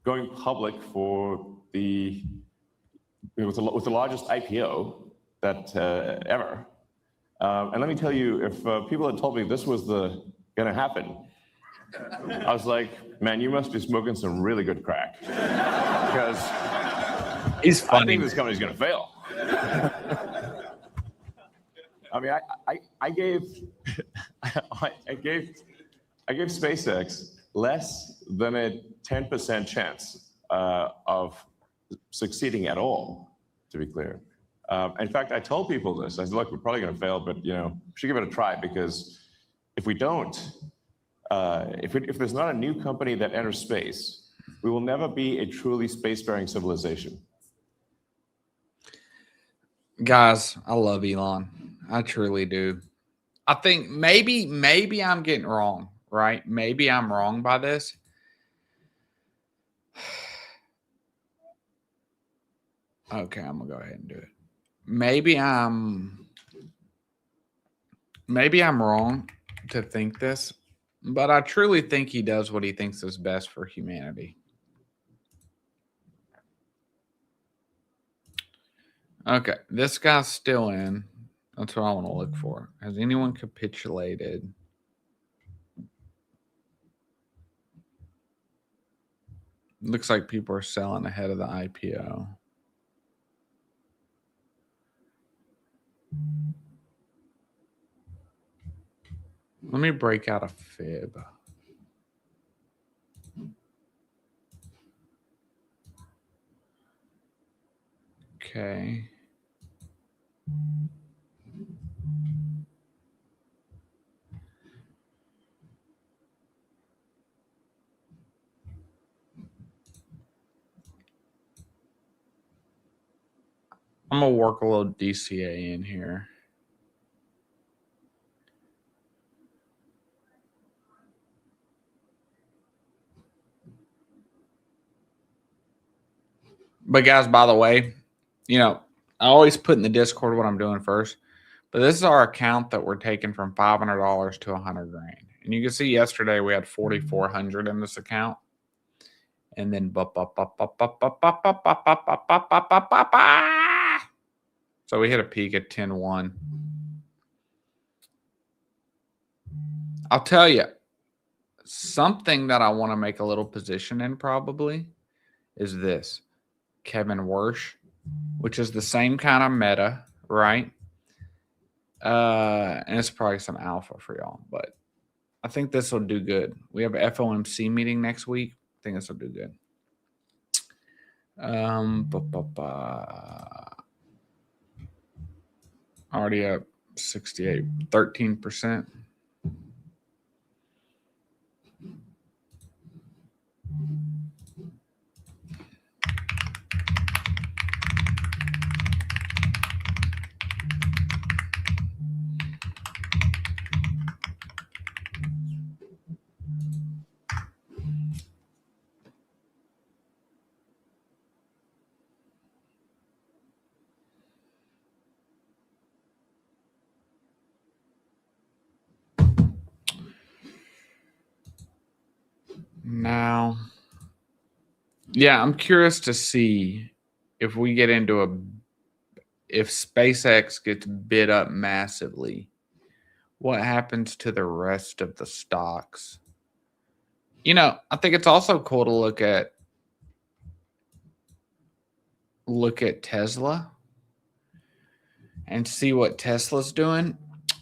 going public for with the largest IPO that ever. And let me tell you, if people had told me this was going to happen, I was like, man, you must be smoking some really good crack, because He's funny. I think this company's going to fail. I mean, I gave SpaceX less than a 10% chance of succeeding at all, to be clear. In fact, I told people this. I said, look, we're probably going to fail, but we should give it a try, because if we don't, if there's not a new company that enters space, we will never be a truly spacefaring civilization. Guys, I love Elon. I truly do. I think maybe I'm getting wrong, right? Maybe I'm wrong by this. Okay, I'm gonna go ahead and do it. Maybe I'm wrong to think this, but I truly think he does what he thinks is best for humanity. Okay, this guy's still in. That's what I want to look for. Has anyone capitulated? Looks like people are selling ahead of the IPO. Let me break out a fib. Okay. I'm going to work a little DCA in here. But guys, by the way, I always put in the Discord what I'm doing first. But this is our account that we're taking from $500 to $100,000. And you can see yesterday we had 4,400 in this account. And then so we hit a peak at 10.1. I'll tell you, something that I want to make a little position in probably is this. Kevin Wersch, which is the same kind of meta, right? And it's probably some alpha for y'all, but I think this will do good. We have an FOMC meeting next week. I think this will do good. Already up 68, 13%. Now, yeah, I'm curious to see if we get into if SpaceX gets bid up massively, what happens to the rest of the stocks? I think it's also cool to look at Tesla and see what Tesla's doing.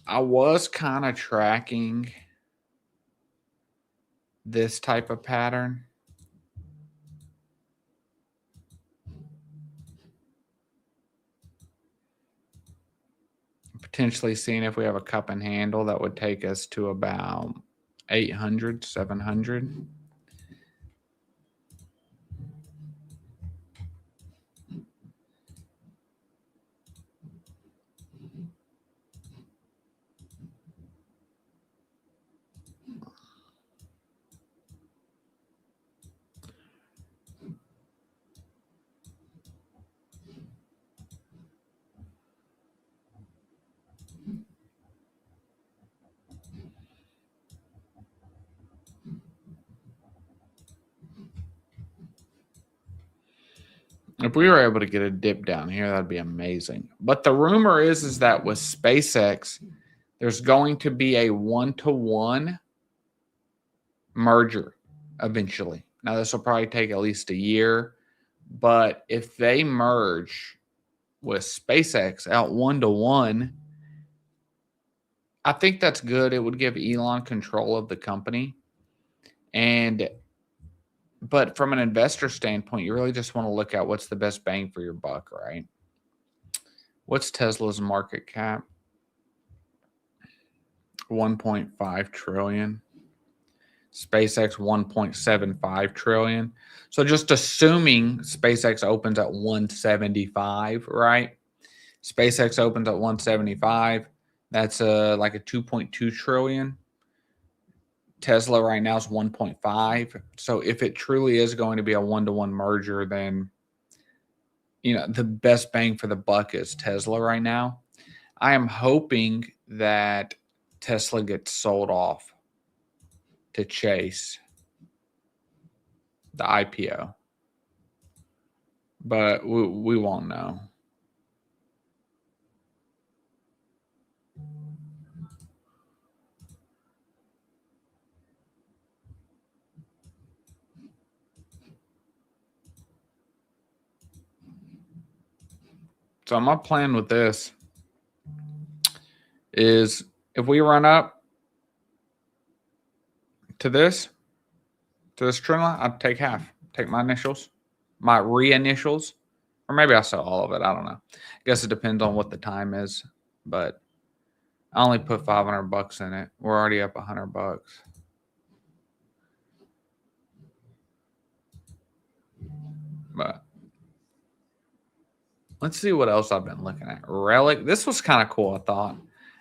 I was kind of tracking this type of pattern. Potentially seeing if we have a cup and handle that would take us to about 800, 700. If we were able to get a dip down here, that'd be amazing. But the rumor is that with SpaceX, there's going to be a 1-to-1 merger eventually. Now, this will probably take at least a year. But if they merge with SpaceX out 1-to-1, I think that's good. It would give Elon control of the company. But from an investor standpoint, you really just want to look at what's the best bang for your buck, right? What's Tesla's market cap? 1.5 trillion. SpaceX 1.75 trillion. So just assuming SpaceX opens at 175, right? SpaceX opens at 175. That's like a 2.2 trillion. Tesla right now is 1.5. So if it truly is going to be a 1-to-1 merger, then the best bang for the buck is Tesla right now. I am hoping that Tesla gets sold off to chase the IPO. But we won't know. So my plan with this is if we run up to this trend line, I'd take half. Take my initials, my re-initials, or maybe I'll sell all of it. I don't know. I guess it depends on what the time is, but I only put $500 in it. We're already up $100. But Let's see what else I've been looking at. Relic. This was kind of cool, I thought.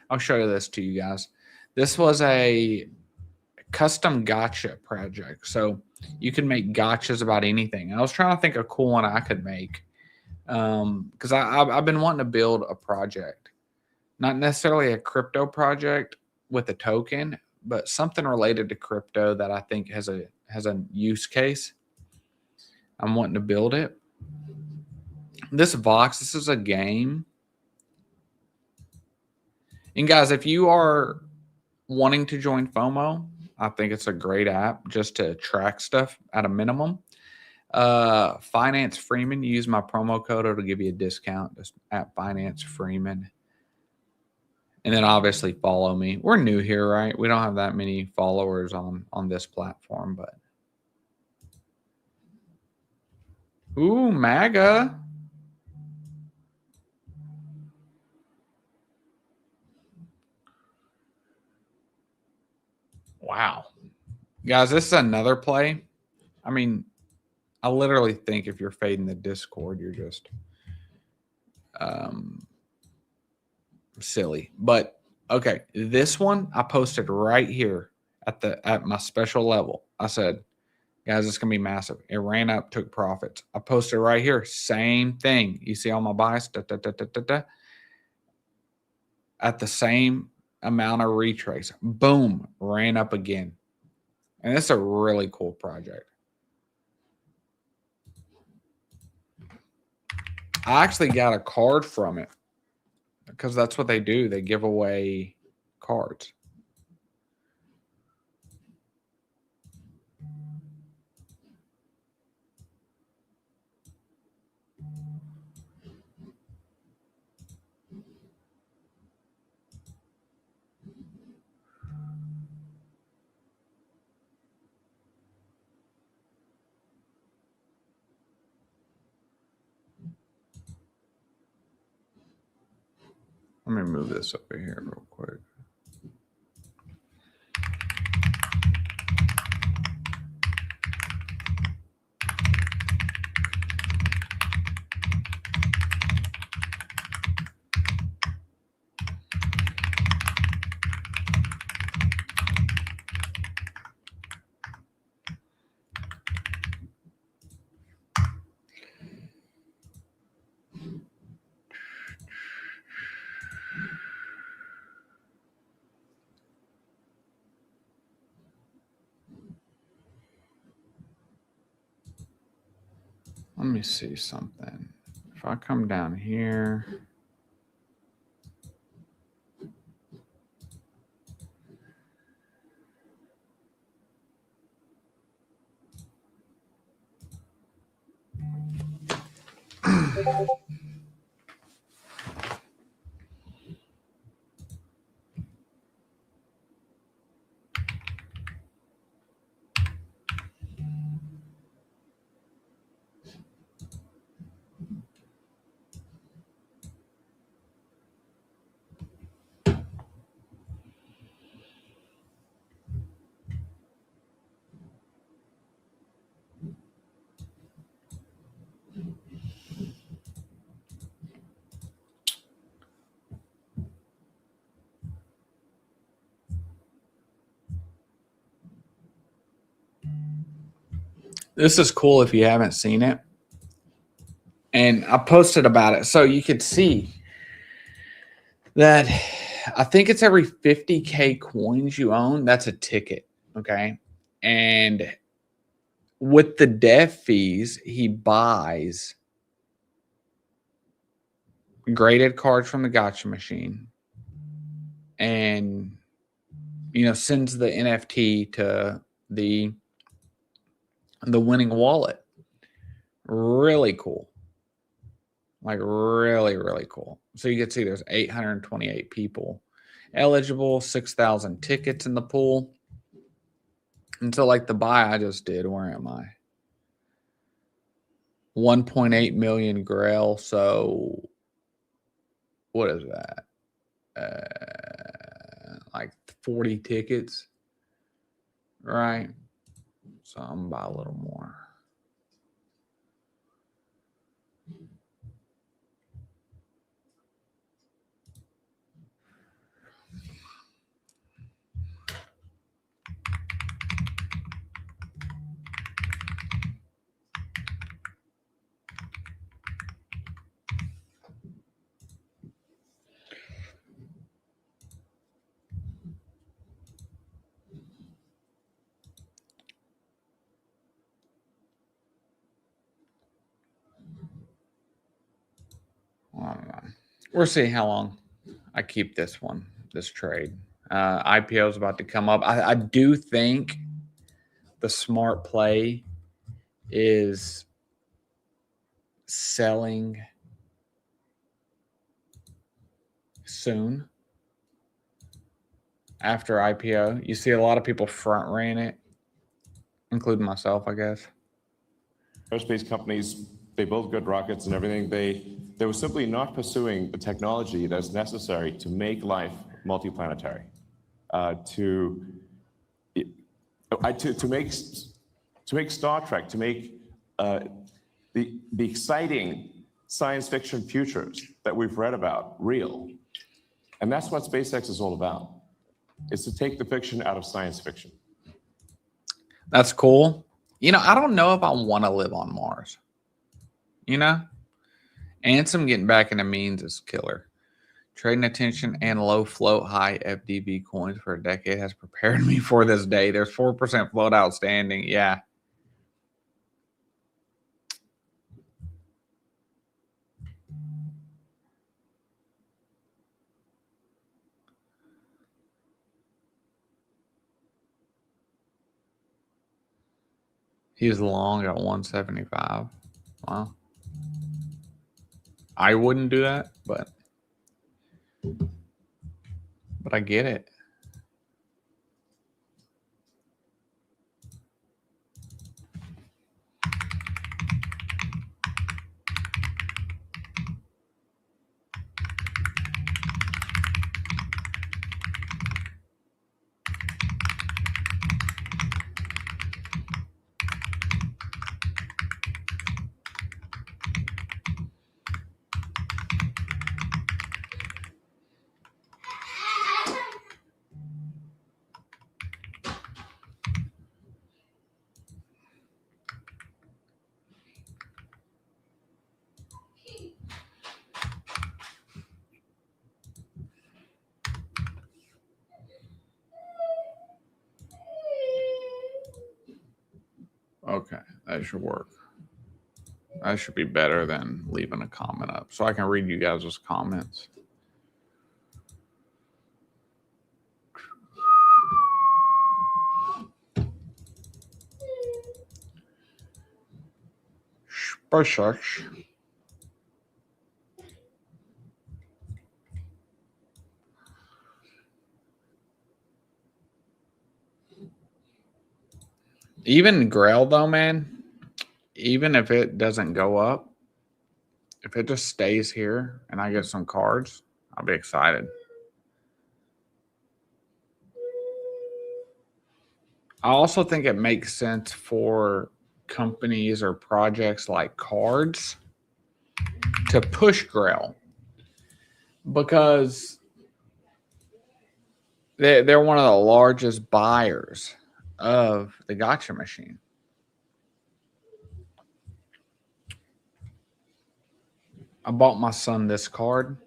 I'll show you this to you guys. This was a custom gotcha project. So you can make gotchas about anything. I was trying to think of a cool one I could make. Because I've been wanting to build a project. Not necessarily a crypto project with a token, but something related to crypto that I think has a use case. I'm wanting to build it. This Vox, this is a game. And guys, if you are wanting to join FOMO, I think it's a great app just to track stuff at a minimum. Finance Freeman, use my promo code, it'll give you a discount just at Finance Freeman. And then obviously follow me. We're new here, right? We don't have that many followers on this platform, but ooh, MAGA. Wow. Guys, this is another play. I mean, I literally think if you're fading the Discord, you're just silly. But okay, this one I posted right here at my special level. I said, guys, it's gonna be massive. It ran up, took profits. I posted right here, same thing. You see all my bias at the same amount of retrace. Boom, ran up again. And it's a really cool project. I actually got a card from it because that's what they do. They give away cards. Let me move this over here real quick. Let me see something. If I come down here. This is cool if you haven't seen it. And I posted about it. So you could see that I think it's every 50K coins you own. That's a ticket. Okay. And with the dev fees, he buys graded cards from the gotcha machine and, sends the NFT to the winning wallet. Really cool. Like really, really cool. So you can see there's 828 people eligible, 6,000 tickets in the pool. And so like the buy I just did, where am I? 1.8 million grail. So what is that? Like 40 tickets, right? So I'm gonna buy a little more. We'll see how long I keep this trade. IPO is about to come up. I do think the smart play is selling soon after IPO. You see a lot of people front ran it, including myself, I guess. Aerospace companies, they build good rockets and everything. They were simply not pursuing the technology that's necessary to make life multiplanetary, to make Star Trek, to make the exciting science fiction futures that we've read about real. And that's what SpaceX is all about, is to take the fiction out of science fiction. That's cool. You know, I don't know if I want to live on Mars. You know? Ansem getting back into memes is killer. Trading attention and low float high FDB coins for a decade has prepared me for this day. There's 4% float outstanding. Yeah. He's long at 175. Wow. I wouldn't do that, but I get it. Okay, that should work. That should be better than leaving a comment up, so I can read you guys' comments. SpaceX. Even Grail though, man, even if it doesn't go up, if it just stays here and I get some cards, I'll be excited. I also think it makes sense for companies or projects like cards to push Grail because they're one of the largest buyers of the gotcha machine. I bought my son this card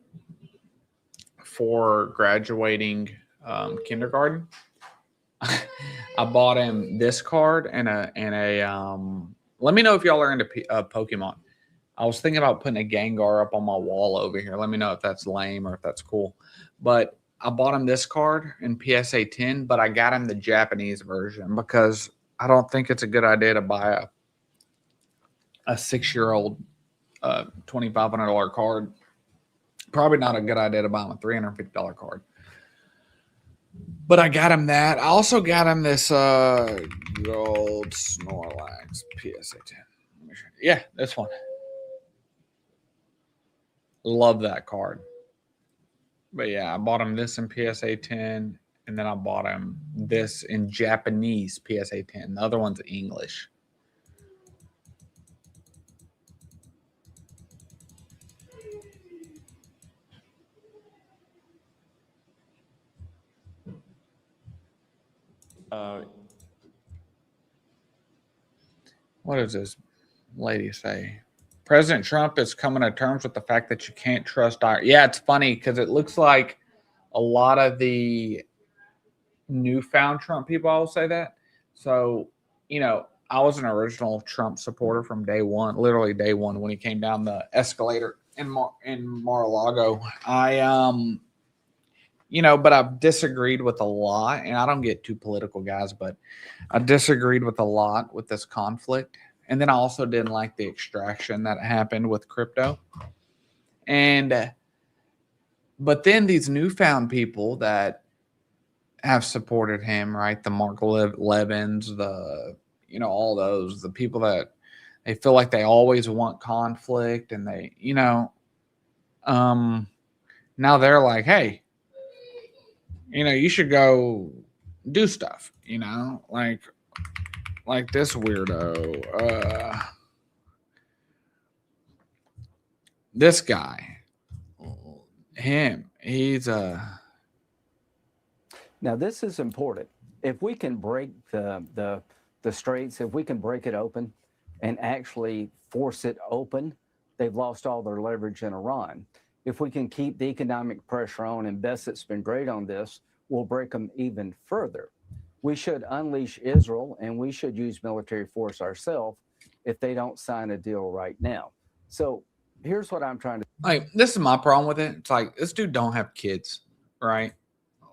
for graduating kindergarten. I bought him this card and a let me know if y'all are into Pokemon. I was thinking about putting a Gengar up on my wall over here. Let me know if that's lame or if that's cool. But I bought him this card in PSA 10, but I got him the Japanese version because I don't think it's a good idea to buy a 6-year-old $2,500 card. Probably not a good idea to buy him a $350 card. But I got him that. I also got him this gold Snorlax PSA 10. Yeah, this one. Love that card. But yeah, I bought him this in PSA 10, and then I bought him this in Japanese PSA 10. The other one's English. What does this lady say? President Trump is coming to terms with the fact that you can't trust Yeah, it's funny because it looks like a lot of the newfound Trump people will say that. So, you know, I was an original Trump supporter from day one, literally day one when he came down the escalator. in Mar-a-Lago. But I've disagreed with a lot, and I don't get too political, guys, but I disagreed with a lot with this conflict. And then I also didn't like the extraction that happened with crypto. But then these newfound people that have supported him, right? The Mark Levins, all those, the people that they feel like they always want conflict, and they, now they're like, hey, you should go do stuff, like this weirdo, this guy, he's Now, this is important. If we can break the straits, if we can break it open and actually force it open, they've lost all their leverage in Iran. If we can keep the economic pressure on, and Bessett's been great on this, we'll break them even further. We should unleash Israel, and we should use military force ourselves if they don't sign a deal right now. So here's what I'm trying to... this is my problem with it. It's like, this dude don't have kids, right?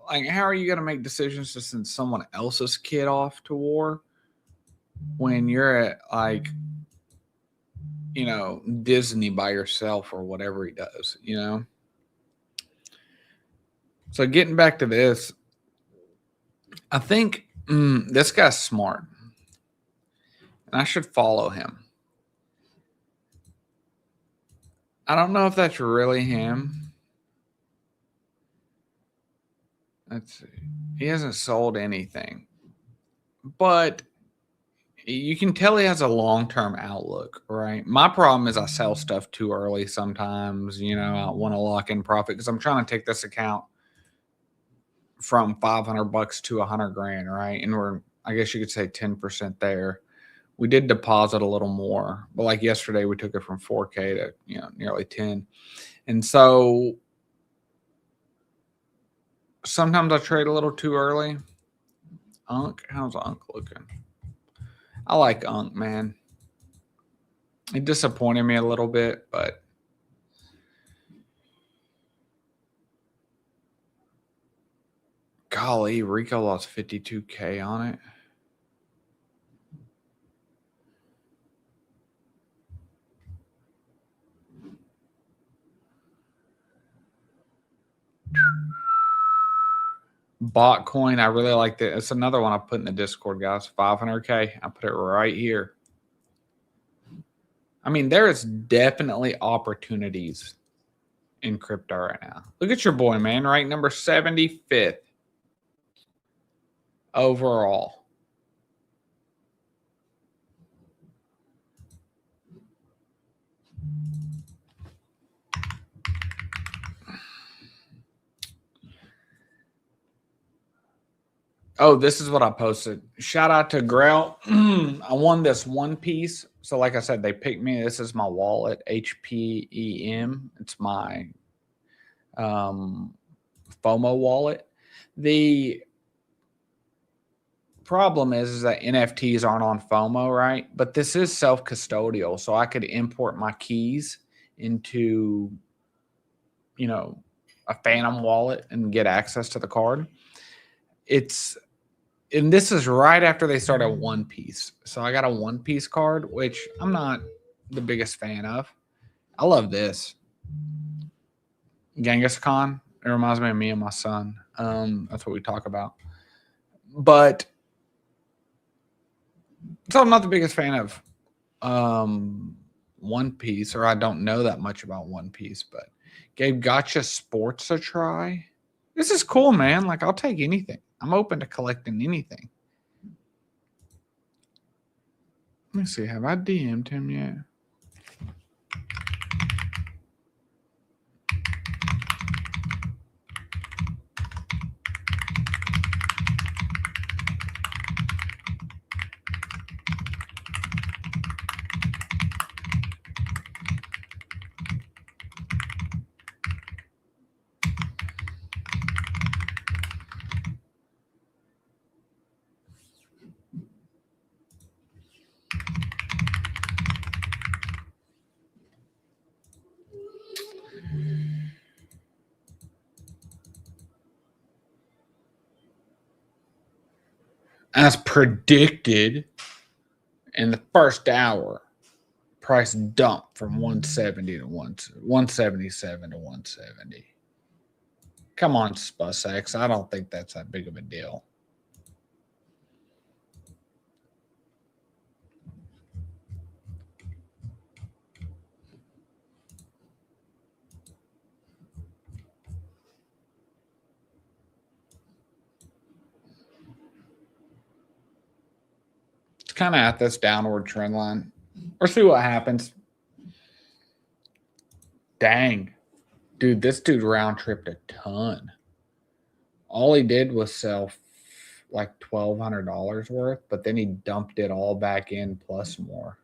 Like, how are you going to make decisions to send someone else's kid off to war when you're at, Disney by yourself or whatever he does, So getting back to this, I think this guy's smart, and I should follow him. I don't know if that's really him. Let's see. He hasn't sold anything, but you can tell he has a long-term outlook, right? My problem is I sell stuff too early sometimes. I want to lock in profit because I'm trying to take this account from $500 to $100,000, right? And I guess you could say 10% there. We did deposit a little more, but like yesterday, we took it from 4K to nearly 10. And so sometimes I trade a little too early. How's Unk looking? I like Unk, man. It disappointed me a little bit, but golly, Rico lost 52K on it. Botcoin, I really like that. It's another one I put in the Discord, guys. 500K. I put it right here. I mean, there is definitely opportunities in crypto right now. Look at your boy, man. Ranked number 75th overall. Oh, this is what I posted. Shout out to Grail. I won this one piece. So like I said, they picked me. This is my wallet, HPEM. It's my FOMO wallet. The problem is that NFTs aren't on FOMO, right? But this is self-custodial. So I could import my keys into, a Phantom wallet and get access to the card. And this is right after they started One Piece. So I got a One Piece card, which I'm not the biggest fan of. I love this. Genghis Khan. It reminds me of me and my son. That's what we talk about. But so I'm not the biggest fan of One Piece, or I don't know that much about One Piece, but gave Gotcha Sports a try. This is cool, man. Like, I'll take anything. I'm open to collecting anything. Let me see. Have I DM'd him yet? as predicted in the first hour, price dumped from 170 to 177 to 170. Come on, SpaceX. I don't think that's that big of a deal. It's kind of at this downward trend line. We'll see what happens. Dang. Dude, this dude round tripped a ton. All he did was sell like $1,200 worth, but then he dumped it all back in plus more.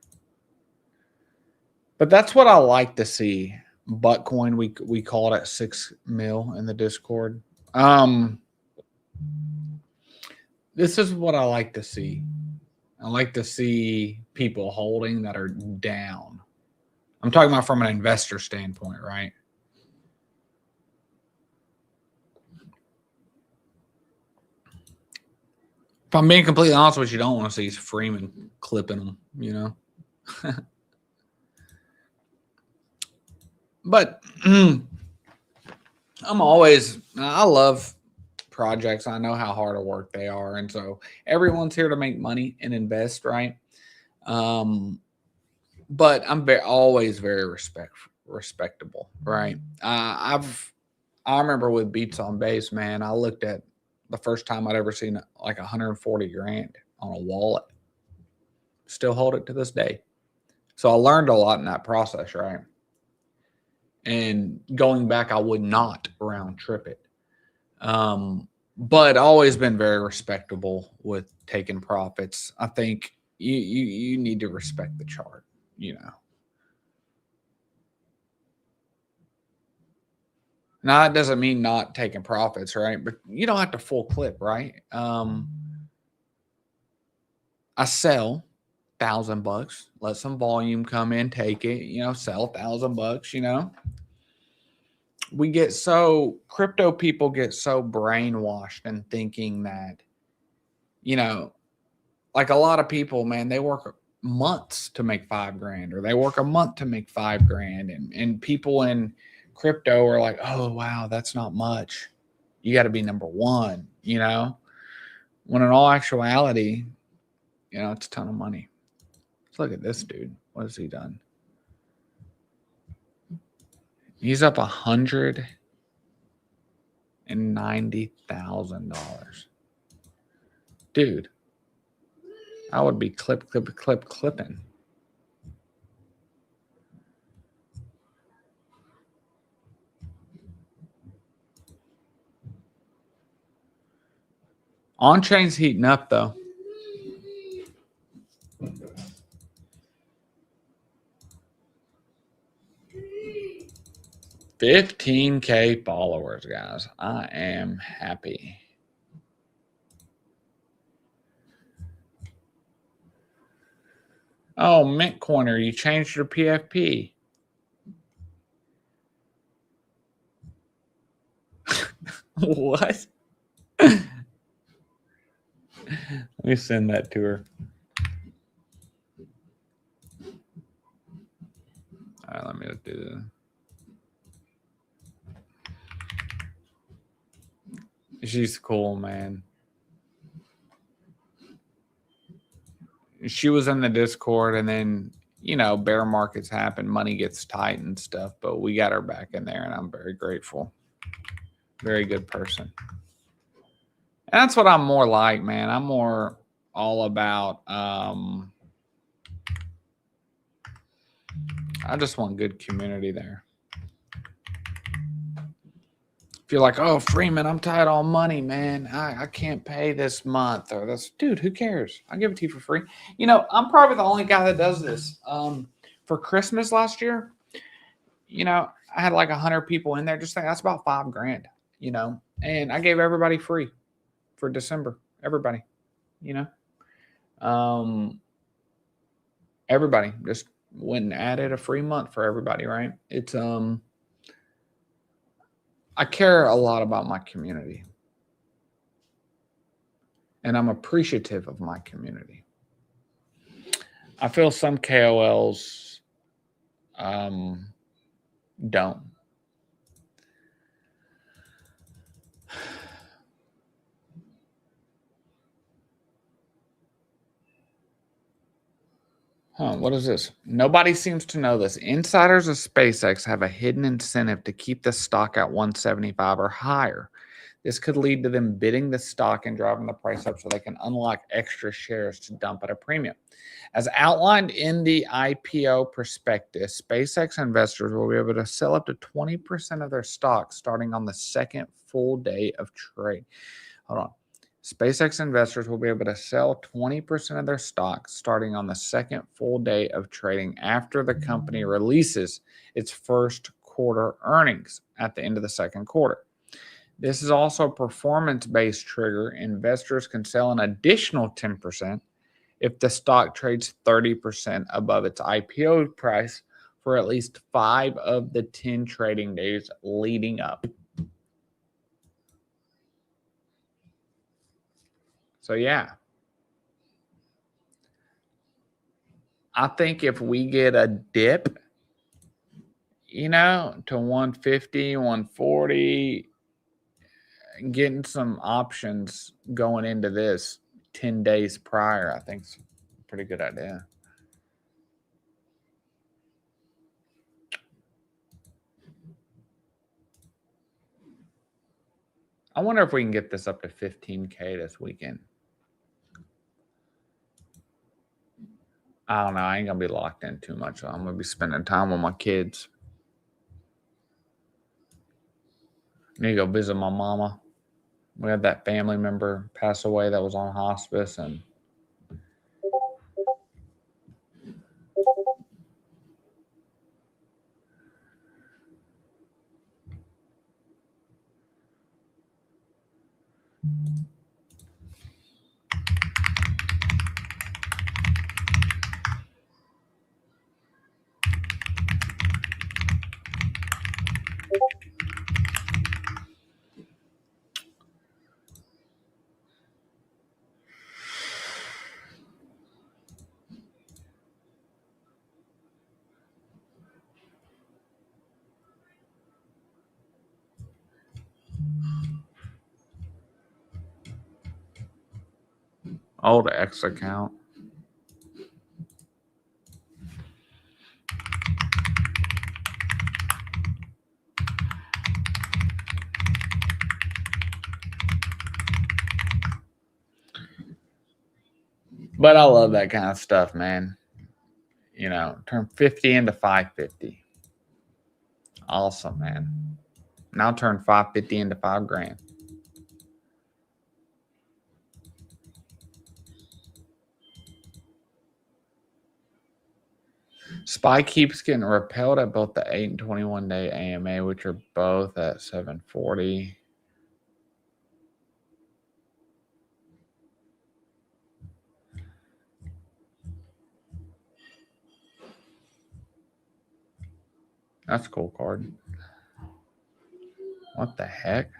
But that's what I like to see. Buttcoin, we call it at 6 mil in the Discord. This is what I like to see. I like to see people holding that are down. I'm talking about from an investor standpoint, right? If I'm being completely honest with you, don't want to see Freeman clipping them, you know. But I love projects. I know how hard of work they are. And so everyone's here to make money and invest, right? But I'm always very respectable, right? I remember with Beats on Base, man, I looked at the first time I'd ever seen like 140 grand on a wallet. Still hold it to this day. So I learned a lot in that process, right? And going back, I would not round trip it. But always been very respectable with taking profits. I think you need to respect the chart, you know. Now, that doesn't mean not taking profits, right? But you don't have to full clip, right? I sell $1,000, let some volume come in, take it, you know, sell $1,000, you know. We get crypto people get so brainwashed in thinking that, you know, like a lot of people, man, they work months to make $5,000 or they work a month to make $5,000. And people in crypto are like, oh, wow, that's not much. You got to be number one, you know, when in all actuality, you know, it's a ton of money. Let's look at this dude. What has he done? He's up $190,000. Dude, I would be clipping. On-chain's heating up, though. $15K followers, guys. I am happy. Oh, Mint Corner, you changed your PFP. What? Let me send that to her. All right, let me do this. She's cool, man. She was in the Discord, and then, you know, bear markets happen, money gets tight and stuff, but we got her back in there, and I'm very grateful. Very good person. And that's what I'm more like, man. I'm more all about, I just want good community there. If you're like, oh, Freeman, I'm tight on money, man. I can't pay this month or this. Dude, who cares? I'll give it to you for free. You know, I'm probably the only guy that does this. For Christmas last year, you know, I had like 100 people in there. Just think that's about $5,000, you know. And I gave everybody free for December. Everybody, you know. Everybody just went and added a free month for everybody, right? It's I care a lot about my community. and I'm appreciative of my community. I feel some KOLs don't. What is this? Nobody seems to know this. Insiders of SpaceX have a hidden incentive to keep the stock at 175 or higher. This could lead to them bidding the stock and driving the price up so they can unlock extra shares to dump at a premium. As outlined in the IPO prospectus, SpaceX investors will be able to sell up to 20% of their stock starting on the second full day of trade. Hold on. SpaceX investors will be able to sell 20% of their stock starting on the second full day of trading after the company releases its first quarter earnings at the end of the second quarter. This is also a performance-based trigger. Investors can sell an additional 10% if the stock trades 30% above its IPO price for at least 5 of the 10 trading days leading up. So yeah, I think if we get a dip, to 150, 140, getting some options going into this 10 days prior, I think is a pretty good idea. I wonder if we can get this up to 15K this weekend. I don't know. I ain't going to be locked in too much. I'm going to be spending time with my kids. Need to go visit my mama. We had that family member pass away that was on hospice, and old X account. But I love that kind of stuff, man. Turn 50 into 550. Awesome, man. Now turn 550 into $5,000. SPY keeps getting repelled at both the 8 and 21 day AMA, which are both at 740. That's a cool card. What the heck?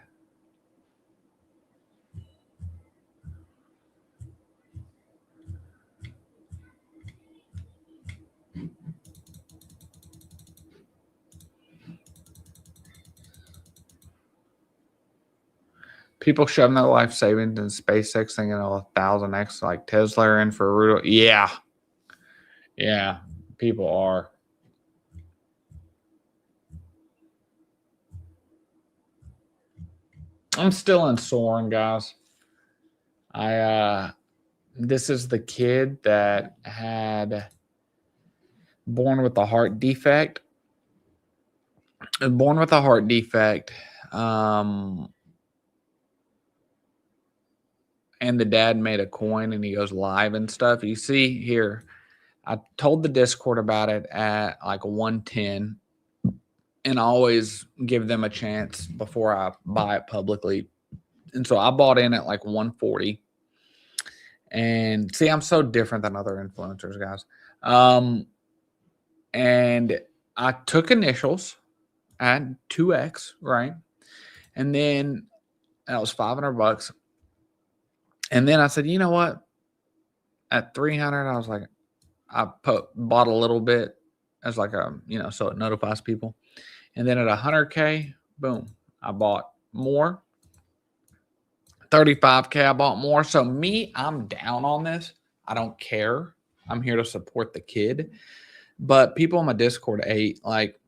People shoving their life savings in SpaceX thinking 1,000x like Tesla are in for a brutal. Yeah. Yeah, people are. I'm still in Soaring, guys. This is the kid that had born with a heart defect. And the dad made a coin and he goes live and stuff. You see here, I told the Discord about it at like 110 and I always give them a chance before I buy it publicly. And so I bought in at like 140. And see, I'm so different than other influencers, guys. And I took initials at 2x, right? And then that was $500. And then I said, you know what? At 300, I was like, I bought a little bit as like a, so it notifies people. And then at 100K, boom, I bought more. 35K, I bought more. So me, I'm down on this. I don't care. I'm here to support the kid. But people on my Discord ate, like,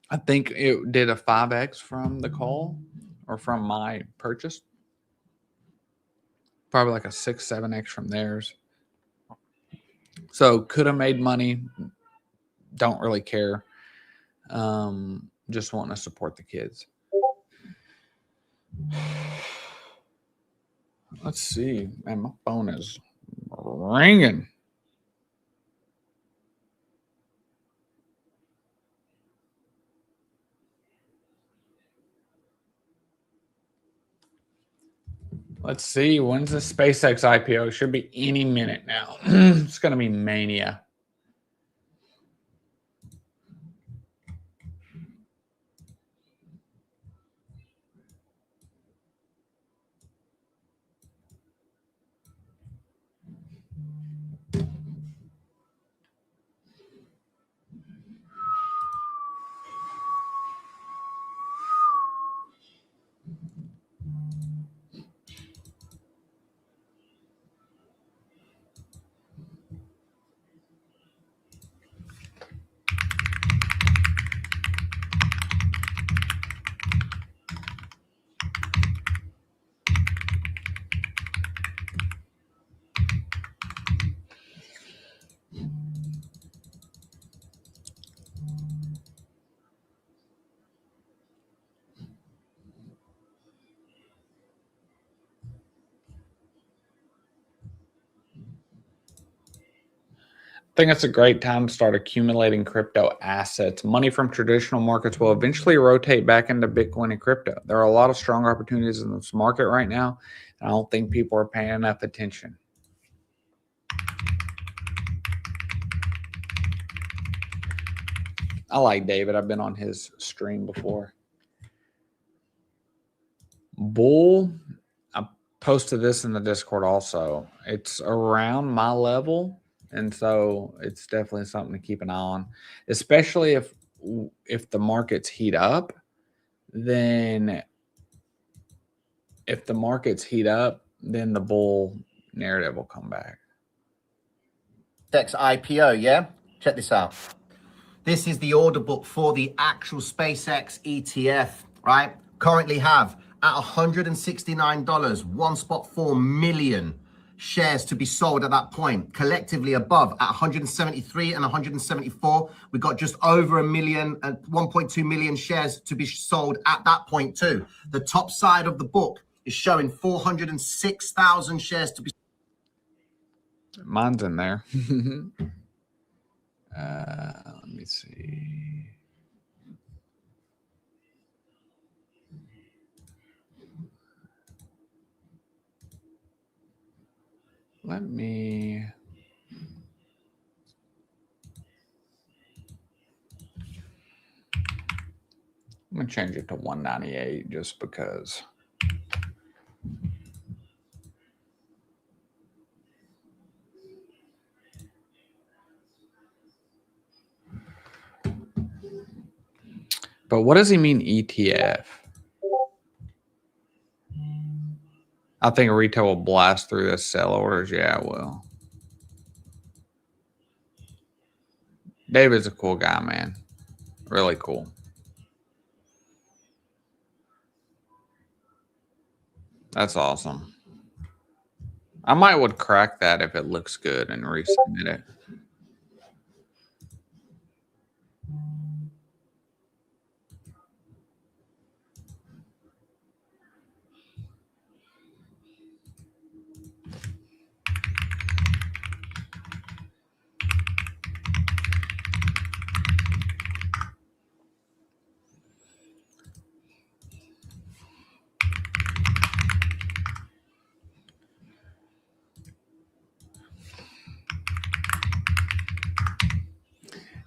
I think it did a 5X from the call or from my purchase. Probably like a 6, 7X from theirs. So could have made money. Don't really care. Just want to support the kids. Let's see. Man, my phone is ringing. Let's see. When's the SpaceX IPO? Should be any minute now. It's going to be mania. I think it's a great time to start accumulating crypto assets. Money from traditional markets will eventually rotate back into Bitcoin and crypto. There are a lot of strong opportunities in this market right now, and I don't think people are paying enough attention. I like David. I've been on his stream before. Bull, I posted this in the Discord also. It's around my level. And so it's definitely something to keep an eye on, especially if the markets heat up. Then the bull narrative will come back. SpaceX IPO, yeah? Check this out. This is the order book for the actual SpaceX ETF, right? Currently have at $169, 1.4 million shares to be sold at that point. Collectively above at 173 and 174, we got just over 1.2 million shares to be sold at that point too. The top side of the book is showing 406,000 shares to be. Mine's in there. Let me see. I'm going to change it to 198 just because. But what does he mean ETF? I think retail will blast through this sell orders. Yeah, it will. David's a cool guy, man. Really cool. That's awesome. I would crack that if it looks good and resubmit it.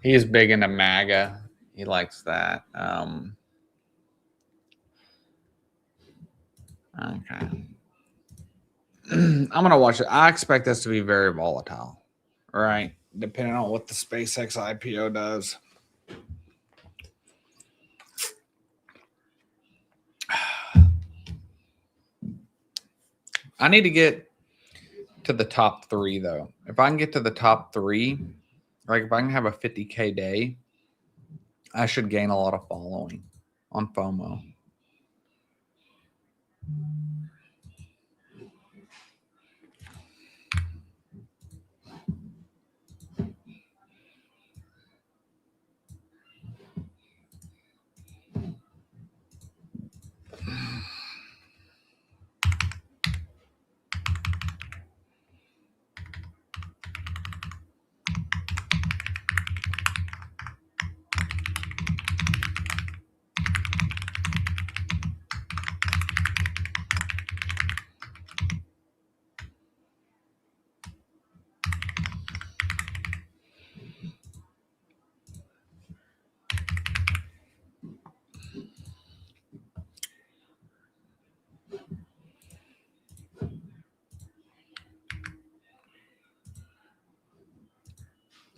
He is big into MAGA. He likes that. Okay. I'm going to watch it. I expect this to be very volatile, right? Depending on what the SpaceX IPO does. I need to get to the top 3, though. If I can get to the top 3, like if I can have a 50K day, I should gain a lot of following on FOMO.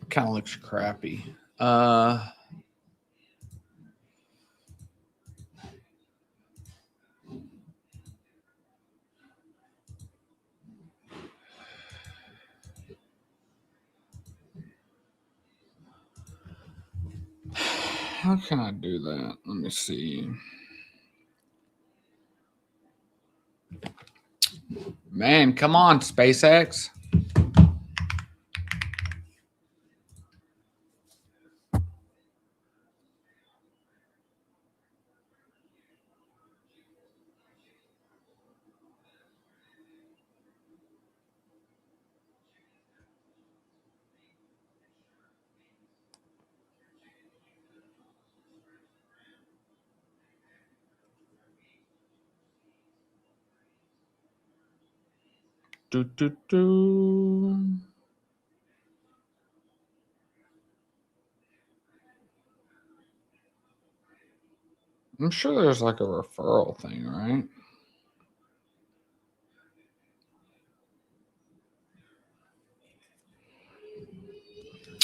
Kind of looks crappy. How can I do that? Let me see. Man, come on, SpaceX. I'm sure there's like a referral thing, right?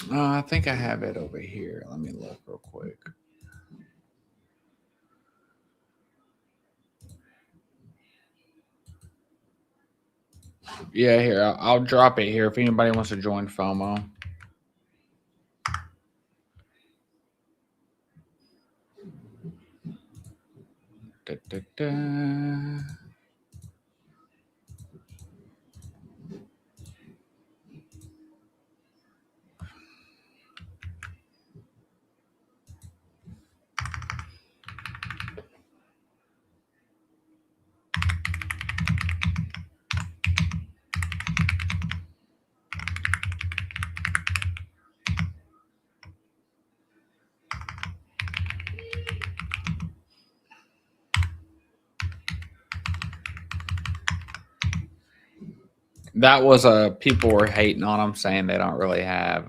I think I have it over here. Let me look real quick. Yeah, here. I'll drop it here if anybody wants to join FOMO. Da, da, da. That was people were hating on them, saying they don't really have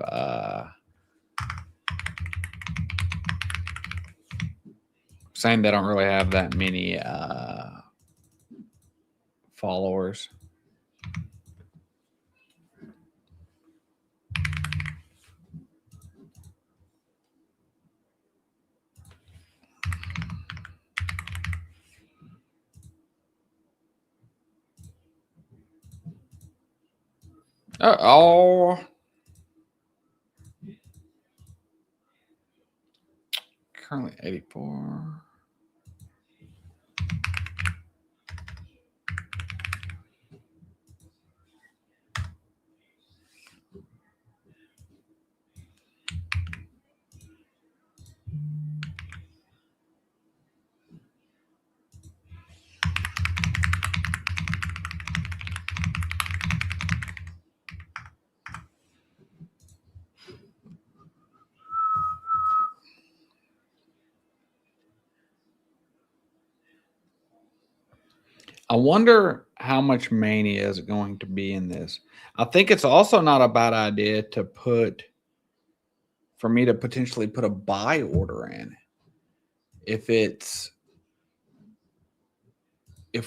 that many followers. Oh. Currently 84. I wonder how much mania is going to be in this. I think it's also not a bad idea for me to potentially put a buy order in if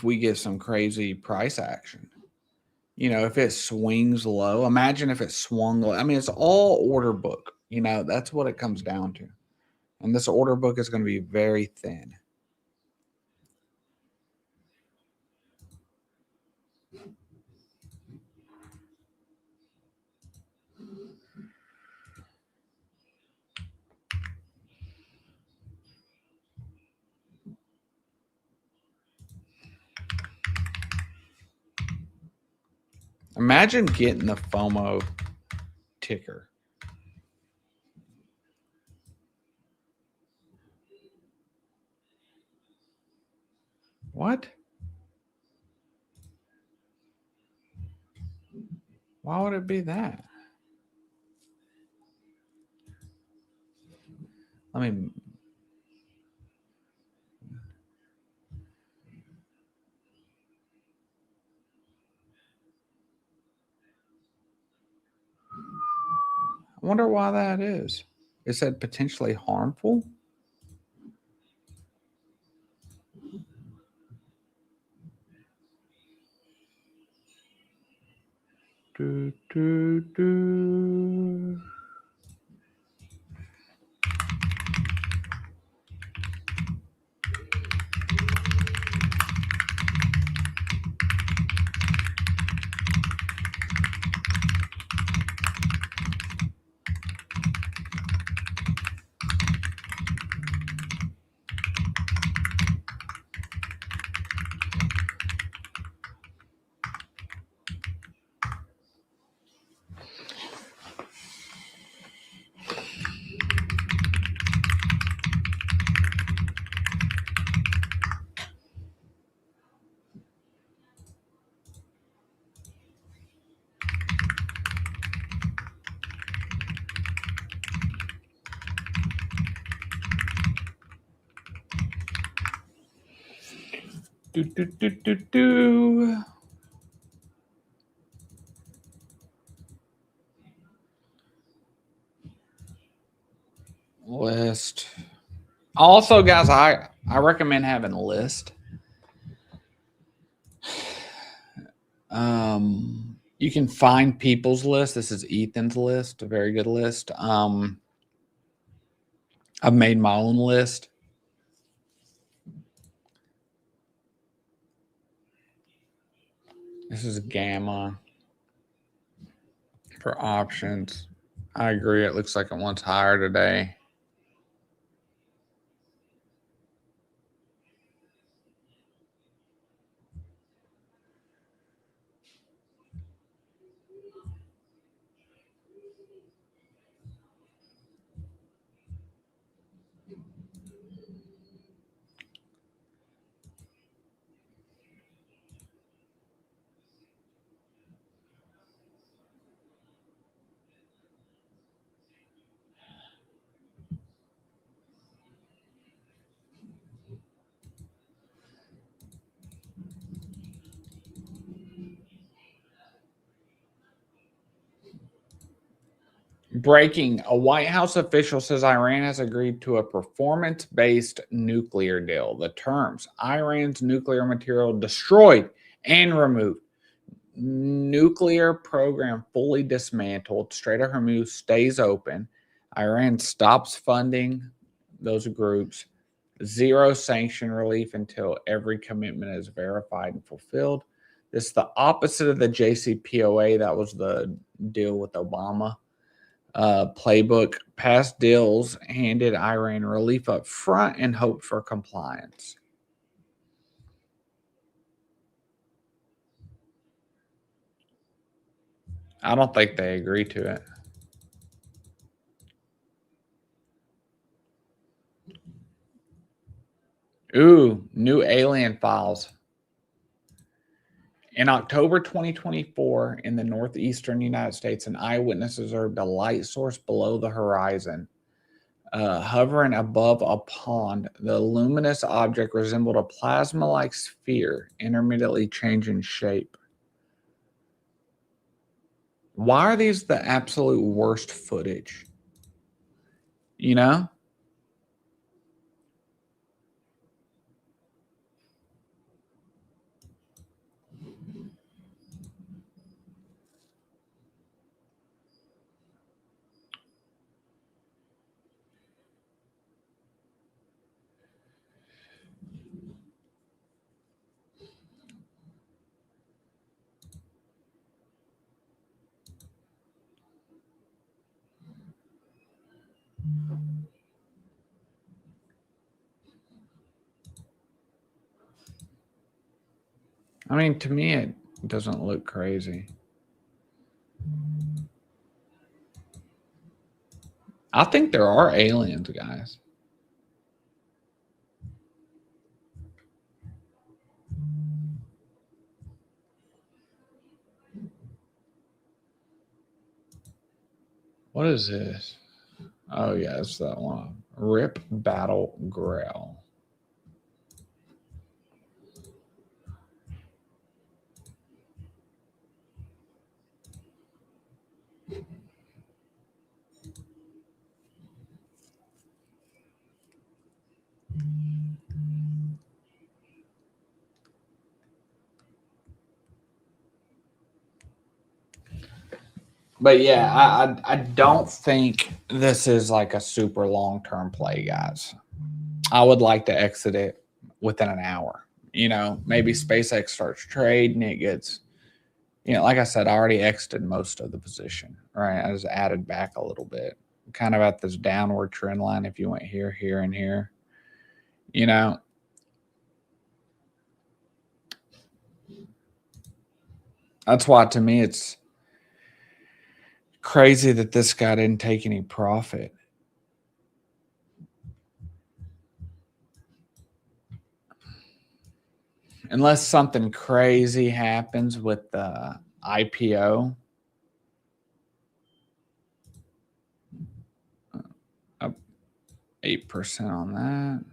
we get some crazy price action. if it swings low, imagine if it swung low. I mean, it's all order book. That's what it comes down to. And this order book is going to be very thin. Imagine getting the FOMO ticker. What? Why would it be that? I mean, I wonder why that is. It said potentially harmful. Do, do, do. Do, do, do, do, do. List. Also, guys, I recommend having a list. You can find people's list. This is Ethan's list, a very good list. I've made my own list. This is Gamma for options. I agree. It looks like it wants higher today. Breaking, a White House official says Iran has agreed to a performance-based nuclear deal. The terms: Iran's nuclear material destroyed and removed. Nuclear program fully dismantled. Strait of Hormuz stays open. Iran stops funding those groups. Zero sanction relief until every commitment is verified and fulfilled. This is the opposite of the JCPOA. That was the deal with Obama. Playbook. Past deals handed Iran relief up front and hoped for compliance. I don't think they agree to it. Ooh, new alien files. In October 2024, in the northeastern United States, an eyewitness observed a light source below the horizon. Hovering above a pond, the luminous object resembled a plasma-like sphere, intermittently changing shape. Why are these the absolute worst footage? You know? I mean, to me, it doesn't look crazy. I think there are aliens, guys. What is this? Oh, yeah, it's that one. Rip Battle Grail. But yeah, I don't think this is like a super long-term play, guys. I would like to exit it within an hour. You know, maybe SpaceX starts trading, it gets, you know, like I said, I already exited most of the position, right? I just added back a little bit, kind of at this downward trend line. If you went here, here, and here, you know, that's why to me it's crazy that this guy didn't take any profit. Unless something crazy happens with the IPO. Up 8% on that.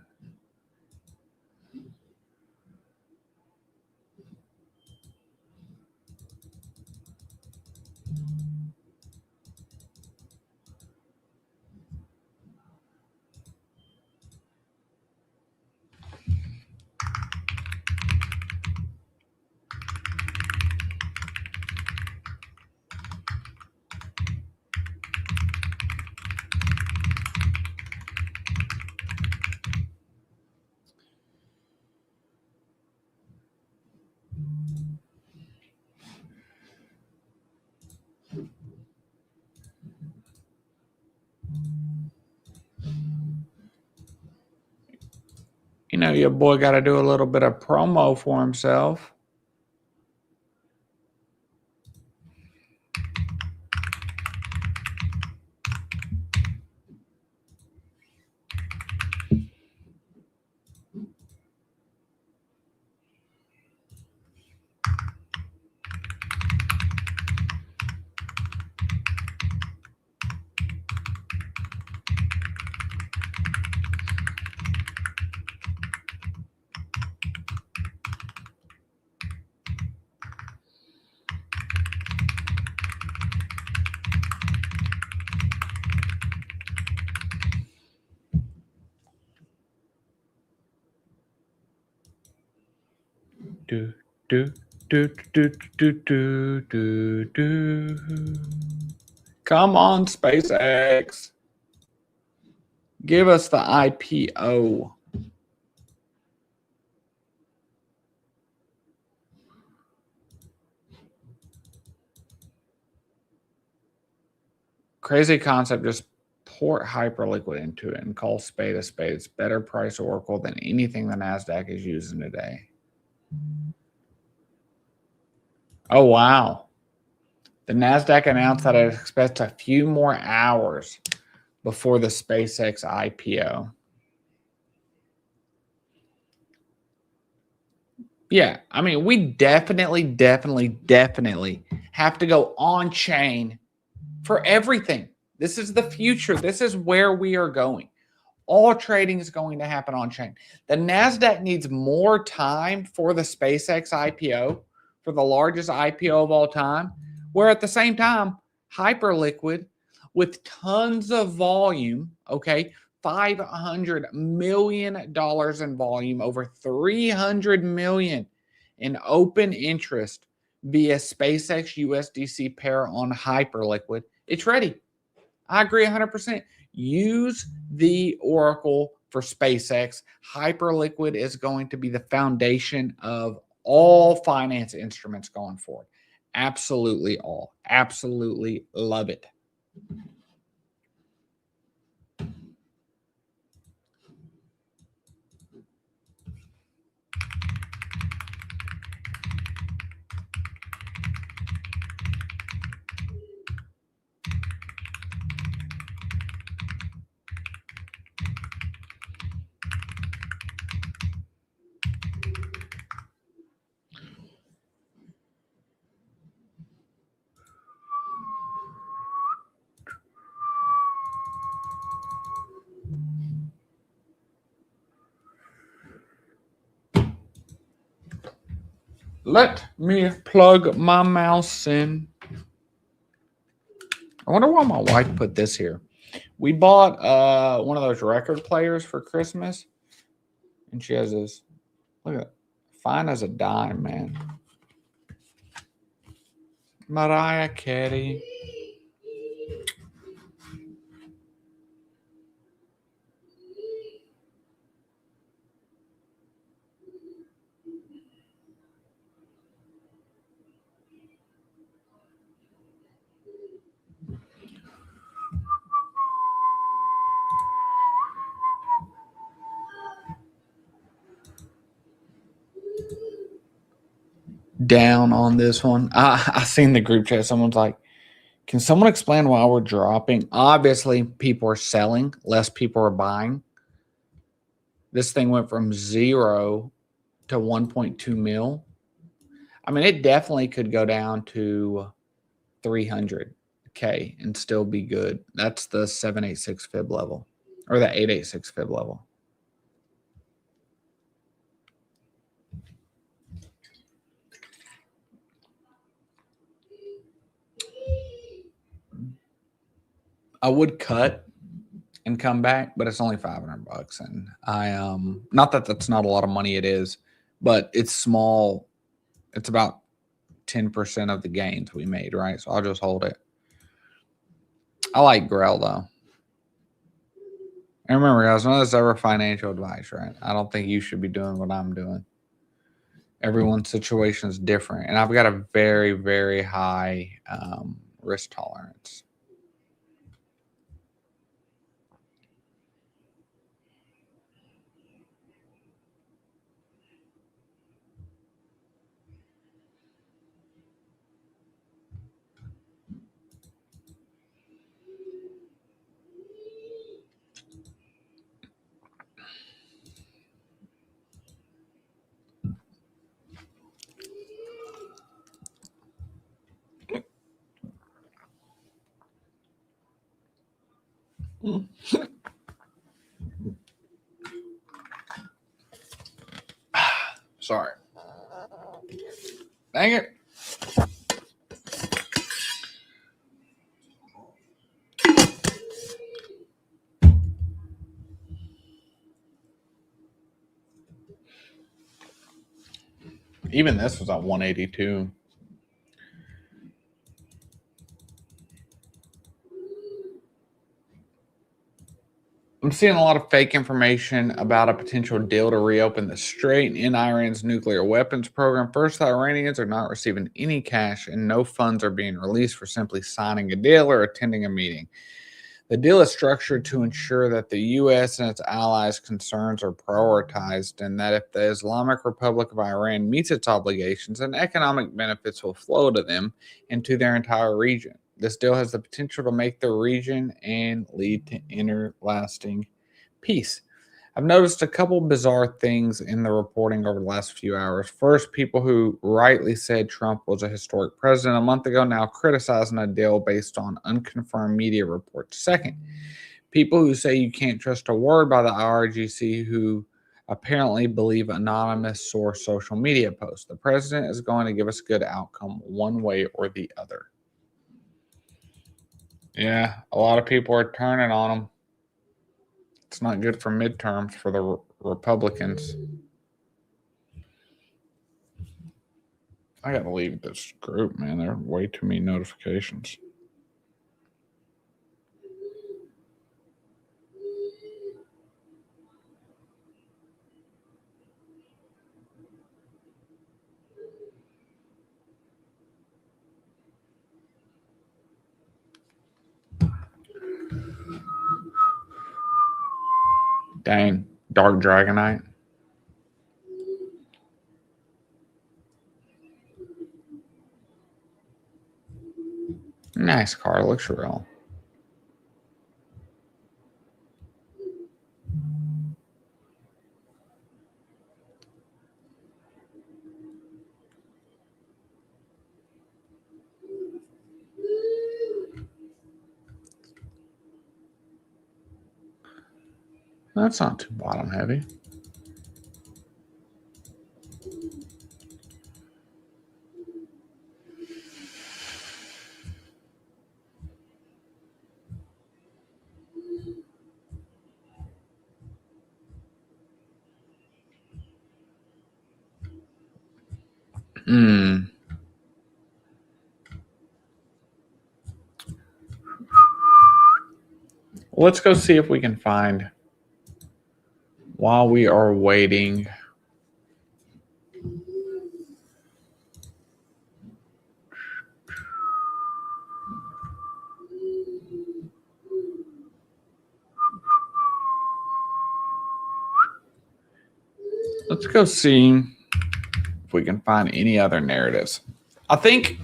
You know, your boy got to do a little bit of promo for himself. Do, do, do, do, do, do, do, do. Come on, SpaceX. Give us the IPO. Crazy concept. Just pour hyperliquid into it and call spade a spade. It's better price Oracle than anything the Nasdaq is using today. Oh, wow. The Nasdaq announced that it expects a few more hours before the SpaceX IPO. Yeah, I mean, we definitely have to go on chain for everything. This is the future. This is where we are going. All trading is going to happen on chain. The Nasdaq needs more time for the SpaceX IPO, for the largest IPO of all time, where at the same time, Hyperliquid with tons of volume, okay, $500 million in volume, over 300 million in open interest via SpaceX USDC pair on Hyperliquid. It's ready. I agree 100%. Use the Oracle for SpaceX. Hyperliquid is going to be the foundation of all finance instruments going forward. Absolutely all. Absolutely love it. Let me plug my mouse in. I wonder why my wife put this here. We bought one of those record players for Christmas. And she has this. Look at it. Fine as a dime, man. Mariah Carey. Down on this one. I seen the group chat. Someone's like, can someone explain why we're dropping? Obviously, people are selling. Less people are buying. This thing went from 0 to 1.2 mil. I mean, it definitely could go down to 300K and still be good. That's the 786 fib level or the 886 fib level. I would cut and come back, but it's only $500, and I not that that's not a lot of money. It is, but it's small. It's about 10% of the gains we made, right? So I'll just hold it. I like Grell though. And remember, guys, none of this is ever financial advice, right? I don't think you should be doing what I'm doing. Everyone's situation is different, and I've got a very, very high risk tolerance. Sorry. Dang it. Even this was at 182. I'm seeing a lot of fake information about a potential deal to reopen the strait in Iran's nuclear weapons program. First, the Iranians are not receiving any cash and no funds are being released for simply signing a deal or attending a meeting. The deal is structured to ensure that the U.S. and its allies' concerns are prioritized and that if the Islamic Republic of Iran meets its obligations, then economic benefits will flow to them and to their entire region. This deal has the potential to make the region and lead to everlasting peace. I've noticed a couple bizarre things in the reporting over the last few hours. First, people who rightly said Trump was a historic president a month ago now criticizing a deal based on unconfirmed media reports. Second, people who say you can't trust a word by the IRGC who apparently believe anonymous source social media posts. The president is going to give us a good outcome one way or the other. Yeah, a lot of people are turning on him. It's not good for midterms for the Republicans. I gotta leave this group, man. There are way too many notifications. Dang, Dark Dragonite. Nice car, looks real. That's not too bottom heavy. Let's go see if we can find, while we are waiting, let's go see if we can find any other narratives. I think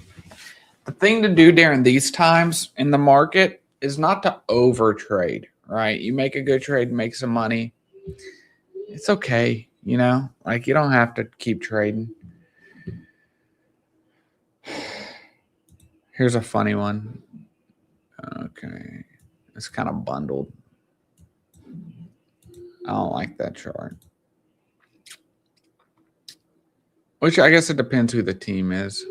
the thing to do during these times in the market is not to overtrade, right? You make a good trade, make some money. It's okay, you know, like you don't have to keep trading. Here's a funny one. Okay. It's kind of bundled. I don't like that chart. Which I guess it depends who the team is.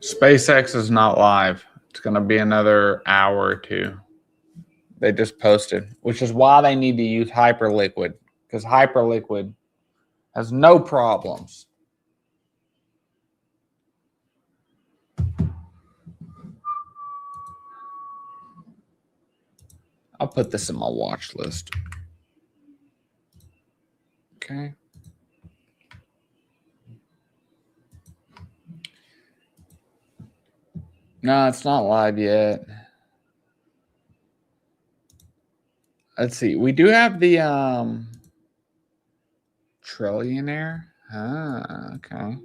SpaceX is not live. It's going to be another hour or two. They just posted, which is why they need to use Hyperliquid, because Hyperliquid has no problems. I'll put this in my watch list. Okay. No, it's not live yet. Let's see. We do have the trillionaire. Ah, okay.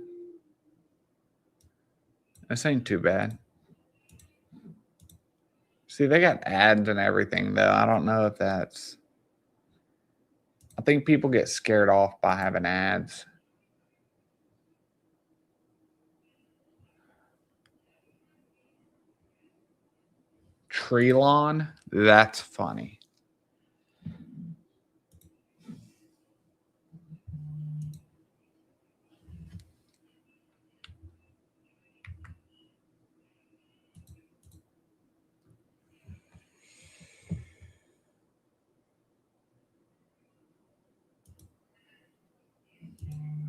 This ain't too bad. See, they got ads and everything, though. I don't know if that's... I think people get scared off by having ads. Trelon? That's funny.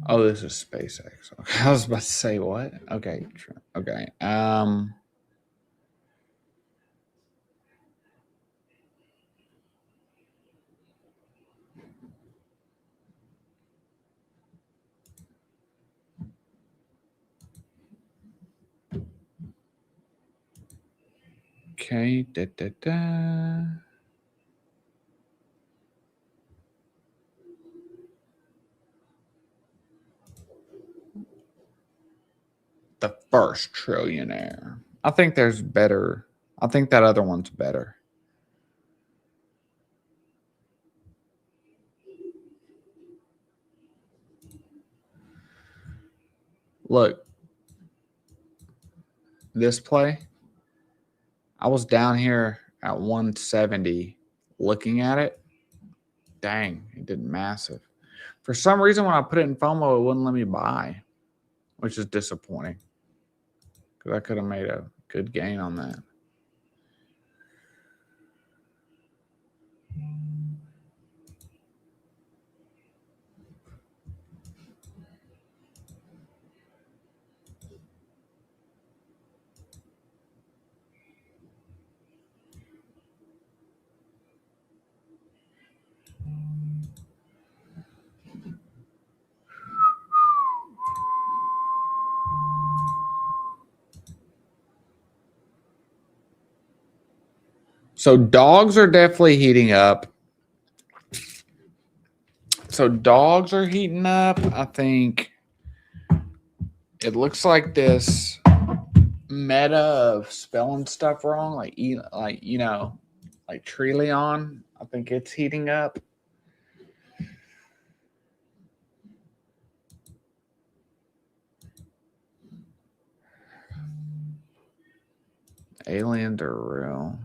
Oh, this is SpaceX. Okay, I was about to say what? Okay. Okay. Okay. The first trillionaire. I think there's better. I think that other one's better. Look, this play, I was down here at 170 looking at it. Dang, it did massive. For some reason, when I put it in FOMO, it wouldn't let me buy, which is disappointing because I could have made a good gain on that. So dogs are definitely heating up. So dogs are heating up. I think it looks like this meta of spelling stuff wrong, like Treleon. I think it's heating up. Aliens are real.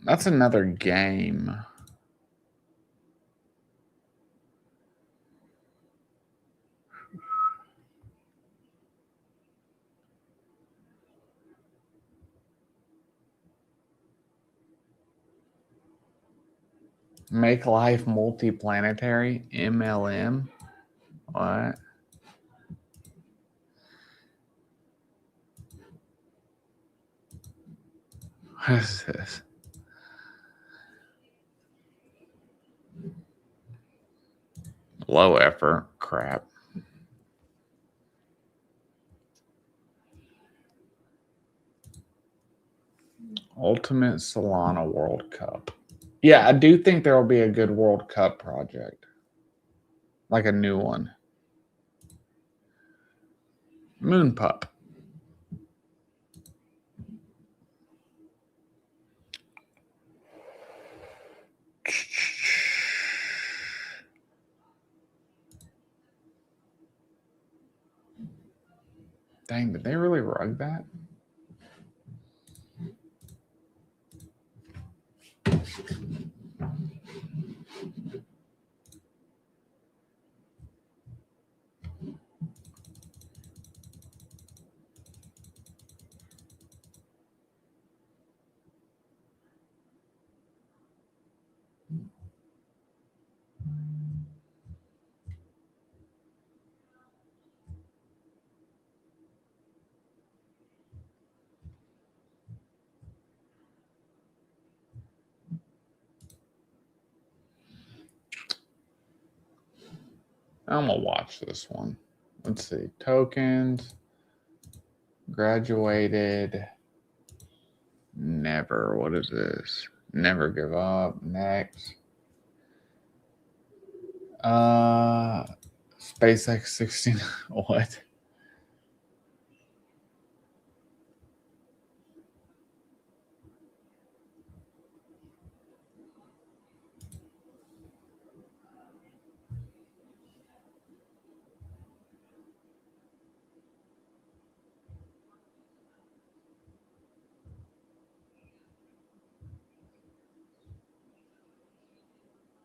That's another game. Make life multiplanetary. MLM. What? What is this? Low effort. Crap. Ultimate Solana World Cup. Yeah, I do think there will be a good World Cup project. Like a new one. Moon Pup. Dang, did they really rug that? I'm gonna watch this one. Let's see. Tokens. Graduated. Never. What is this? Never give up. Next. SpaceX 16. What?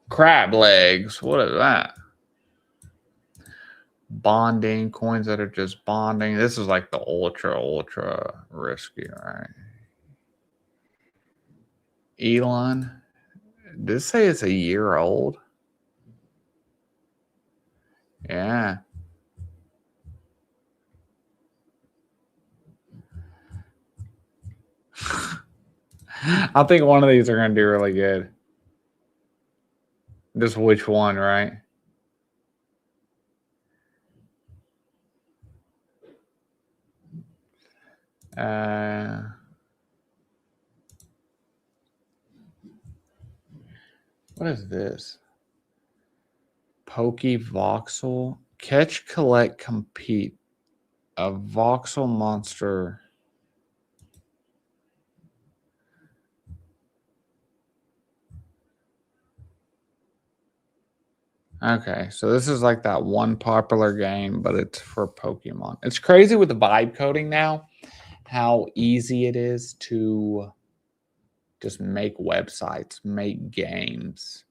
Crab legs. What is that? Bonding. Coins that are just bonding. This is like the ultra risky, right? Elon. Did it say it's a year old? Yeah. I think one of these are going to do really good. Just which one, right? What is this? Pokey Voxel. Catch, collect, compete. A voxel monster. Okay, so this is like that one popular game, but it's for Pokemon. It's crazy with the vibe coding now, how easy it is to just make websites, make games.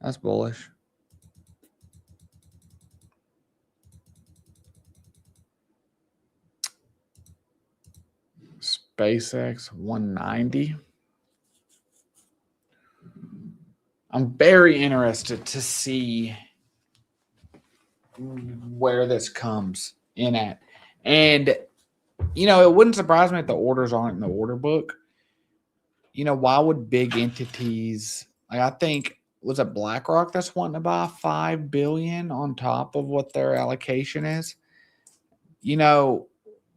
That's bullish. SpaceX 190. I'm very interested to see where this comes in at. And, you know, it wouldn't surprise me if the orders aren't in the order book. You know, why would big entities, like I think, was it BlackRock that's wanting to buy $5 billion on top of what their allocation is? You know,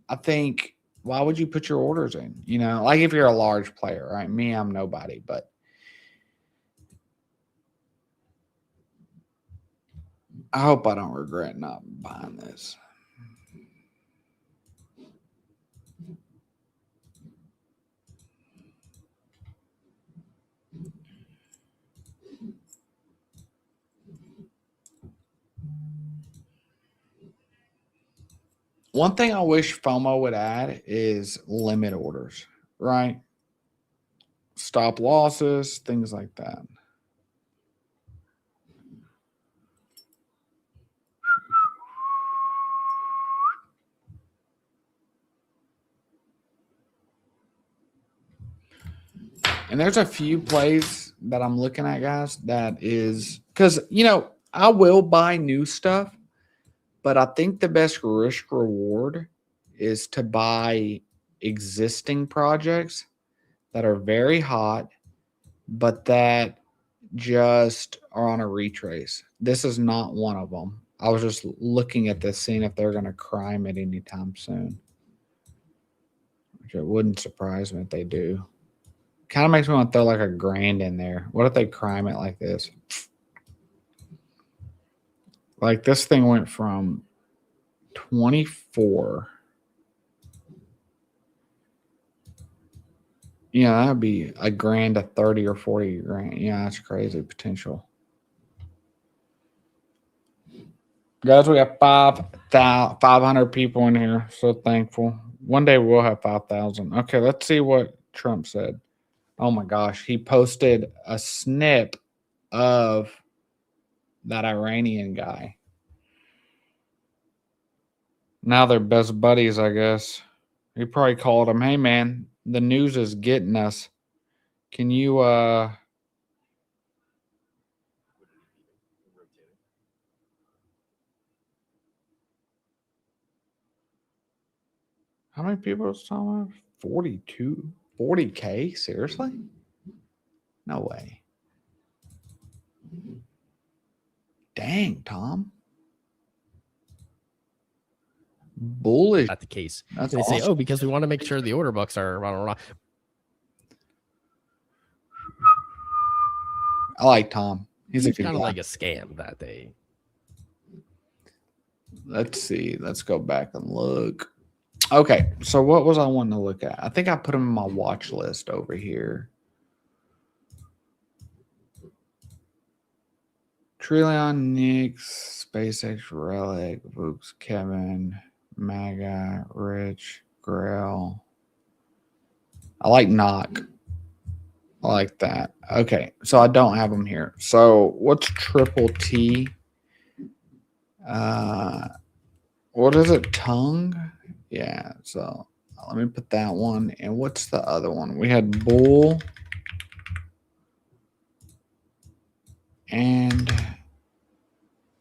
I think, why would you put your orders in? You know, like if you're a large player, right? Me, I'm nobody, but I hope I don't regret not buying this. One thing I wish FOMO would add is limit orders, right? Stop losses, things like that. And there's a few plays that I'm looking at, guys, that is because, you know, I will buy new stuff, but I think the best risk reward is to buy existing projects that are very hot, but that just are on a retrace. This is not one of them. I was just looking at this, seeing if they're going to crime it anytime soon. Which it wouldn't surprise me if they do. Kind of makes me want to throw like $1,000 in there. What if they crime it like this? Like this thing went from 24. Yeah, that'd be $1,000 to 30 or 40 grand. Yeah, that's crazy potential. Guys, we have 500 people in here. So thankful. One day we'll have 5,000. Okay, let's see what Trump said. Oh my gosh, he posted a snip of that Iranian guy. Now they're best buddies, I guess. He probably called him, hey man, the news is getting us. Can you how many people is talking about? 42? 40K? Seriously? No way. Dang, Tom. Bullish. Not the case. That's they awesome. say, oh, because we want to make sure the order books are blah, blah, blah. I like Tom. He's a It's good kind of guy. like a scam that they. Let's see. Let's go back and look. Okay, so what was I wanting to look at? I think I put them in my watch list over here. Trillion, Nix, SpaceX, Relic, Vooks, Kevin, Maga, Rich, Grail. I like Knock. I like that. Okay, so I don't have them here. So what's Triple T? What is it? Tongue? Yeah, so let me put that one. And what's the other one? We had Bull. And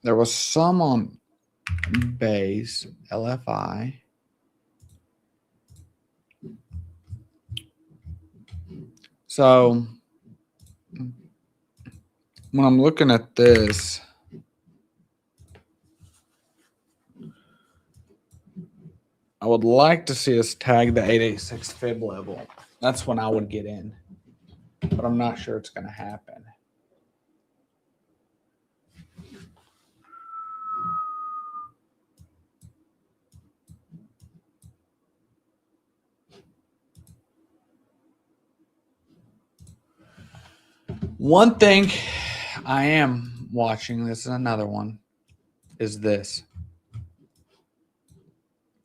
there was some on base, LFI. So when I'm looking at this, I would like to see us tag the 886 fib level. That's when I would get in, but I'm not sure it's going to happen. One thing I am watching, this is another one, is this.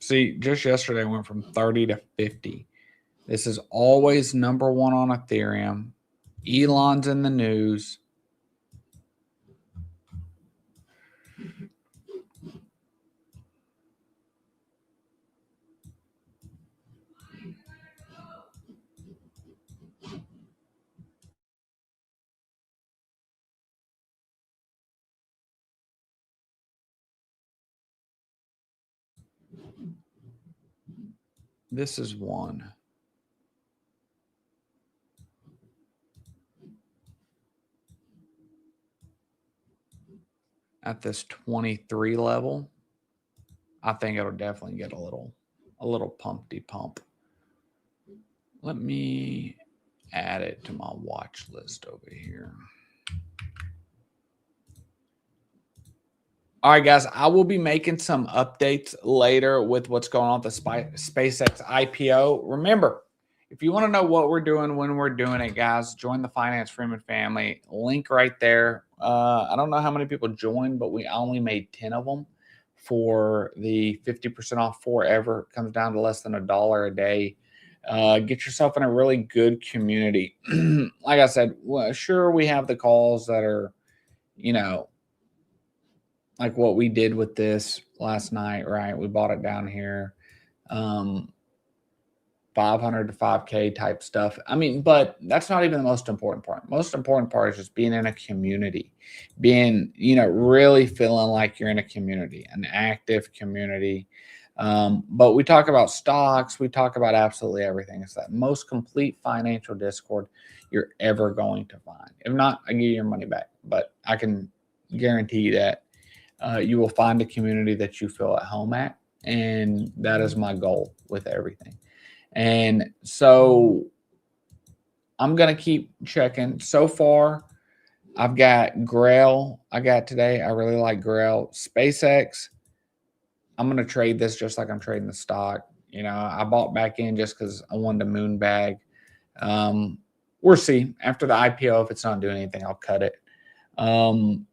See, just yesterday I went from 30 to 50. This is always number one on Ethereum. Elon's in the news. This is one. At this 23 level, I think it'll definitely get a little pumpty pump. Let me add it to my watch list over here. All right, guys, I will be making some updates later with what's going on with the SpaceX IPO. Remember, if you want to know what we're doing when we're doing it, guys, join the Finance Freeman family. Link right there. I don't know how many people joined, but we only made 10 of them. for the 50% off forever. It comes down to less than $1 a day. Get yourself in a really good community. Like I said, well, sure, we have the calls that are, you know, like what we did with this last night, right? We bought it down here. 500 to 5K type stuff. I mean, but that's not even the most important part. Most important part is just being in a community, being, you know, really feeling like you're in a community, an active community. But we talk about stocks. We talk about absolutely everything. It's that most complete financial Discord you're ever going to find. If not, I give you your money back. But I can guarantee that you will find a community that you feel at home at. And that is my goal with everything. And so I'm going to keep checking. So far, I've got Grail. I got today. I really like Grail. SpaceX. I'm going to trade this just like I'm trading the stock. You know, I bought back in just because I wanted to moon bag. We'll see. After the IPO, if it's not doing anything, I'll cut it. I'm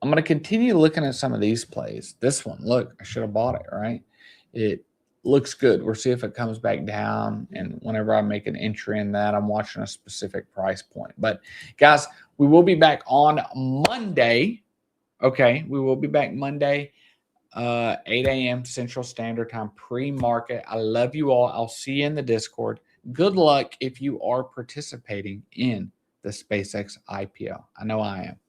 going to continue looking at some of these plays. This one, look, I should have bought it, right? It looks good. We'll see if it comes back down. And whenever I make an entry in that, I'm watching a specific price point. But guys, we will be back on Monday. Okay, we will be back Monday, 8 a.m. Central Standard Time, pre-market. I love you all. I'll see you in the Discord. Good luck if you are participating in the SpaceX IPO. I know I am.